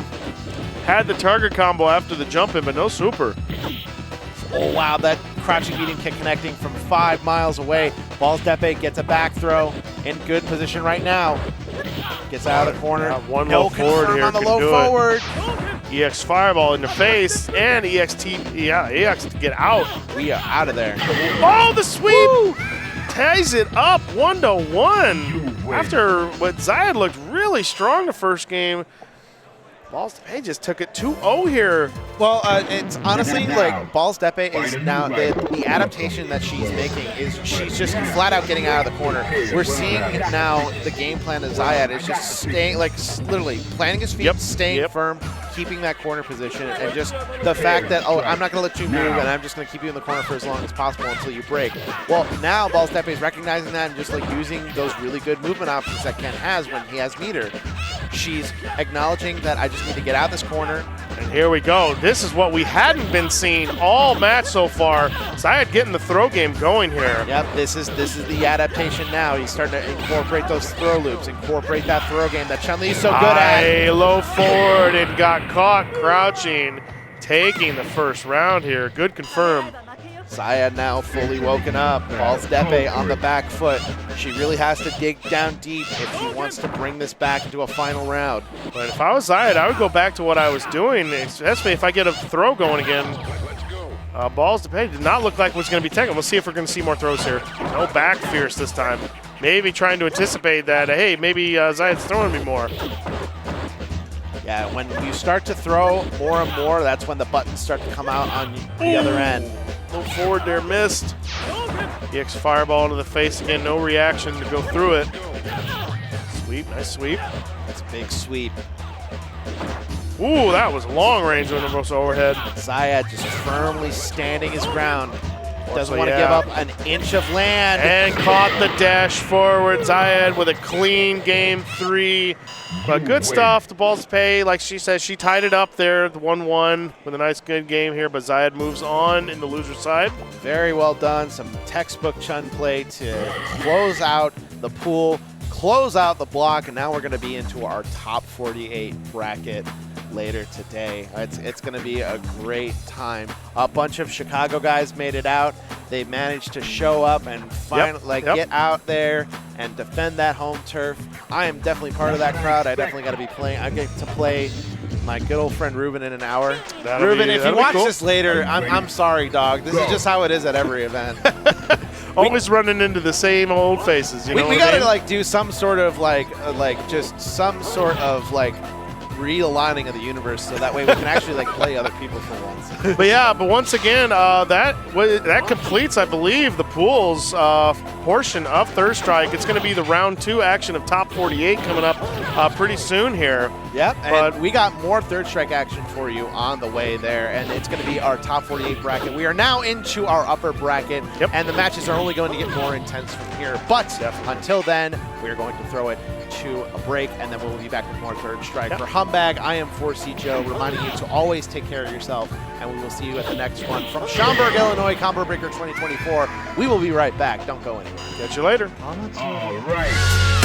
Had the target combo after the jump in, but no super. Oh, wow, that crouching beating kick connecting from 5 miles away. Balls Depe gets a back throw in good position right now. Gets out of the corner. Yeah, one low forward here on the can low do forward. It. EX Fireball in the face and EX to get out. We are out of there. Oh, the sweep! Woo! Ties it up 1-1. After what Zayad looked really strong the first game. Balls Depe just took it 2-0 here. Well, it's honestly like Balls Depe is now the adaptation that she's making is she's just flat out getting out of the corner. We're seeing now the game plan of Zayad is just staying, like literally planting his feet, staying firm, keeping that corner position, and just the fact that, oh, I'm not going to let you move, and I'm just going to keep you in the corner for as long as possible until you break. Well, now Balls Depe is recognizing that and just like using those really good movement options that Ken has when he has meter. She's acknowledging that I just need to get out this corner. And here we go. This is what we hadn't been seeing all match so far. Zayad getting the throw game going here. Yep, this is the adaptation now. He's starting to incorporate those throw loops, incorporate that throw game that Chun-Li is so good at. Low forward and got caught crouching, taking the first round here. Good confirm. Zayad now fully woken up. Balls Depe on the back foot. She really has to dig down deep if she wants to bring this back into a final round. But if I was Zayad, I would go back to what I was doing, especially if I get a throw going again. Balls Depe did not look like it was going to be taken. We'll see if we're going to see more throws here. No back fierce this time. Maybe trying to anticipate that, hey, maybe Zayad's throwing me more. Yeah, when you start to throw more and more, that's when the buttons start to come out on the other end. Low forward there, missed. EX Fireball to the face again, no reaction to go through it. Sweep, nice sweep. That's a big sweep. Ooh, that was long range universal overhead. Zayad just firmly standing his ground. Doesn't want to give up an inch of land. And caught the dash forward. Zayad with a clean game 3. But good stuff. The Balls Depe, like she says, she tied it up there, the 1-1 with a nice good game here. But Zayad moves on in the loser side. Very well done. Some textbook Chun play to close out the pool, close out the block, and now we're going to be into our top 48 bracket later today. It's going to be a great time. A bunch of Chicago guys made it out. They managed to show up and get out there and defend that home turf. I am definitely part of that crowd. I definitely got to be playing. I get to play my good old friend Ruben in an hour. Ruben, if you watch this later, I'm sorry, dog. This is just how it is at every event. Always running into the same old faces. You know we got to like do some sort of just some sort of realigning of the universe so that way we can actually play other people for once. But once again, that completes, I believe, the pool's portion of Third Strike. It's going to be the round 2 action of top 48 coming up pretty soon here. Yep, and we got more Third Strike action for you on the way there, and it's going to be our top 48 bracket. We are now into our upper bracket, and the matches are only going to get more intense from here. But until then, We are going to throw it to a break, and then we'll be back with more Third Strike. For Humbag, I am 4C Joe, reminding you to always take care of yourself, and we will see you at the next one. From Schaumburg, Illinois, Combo Breaker 2024, we will be right back. Don't go anywhere. Catch you later. All right.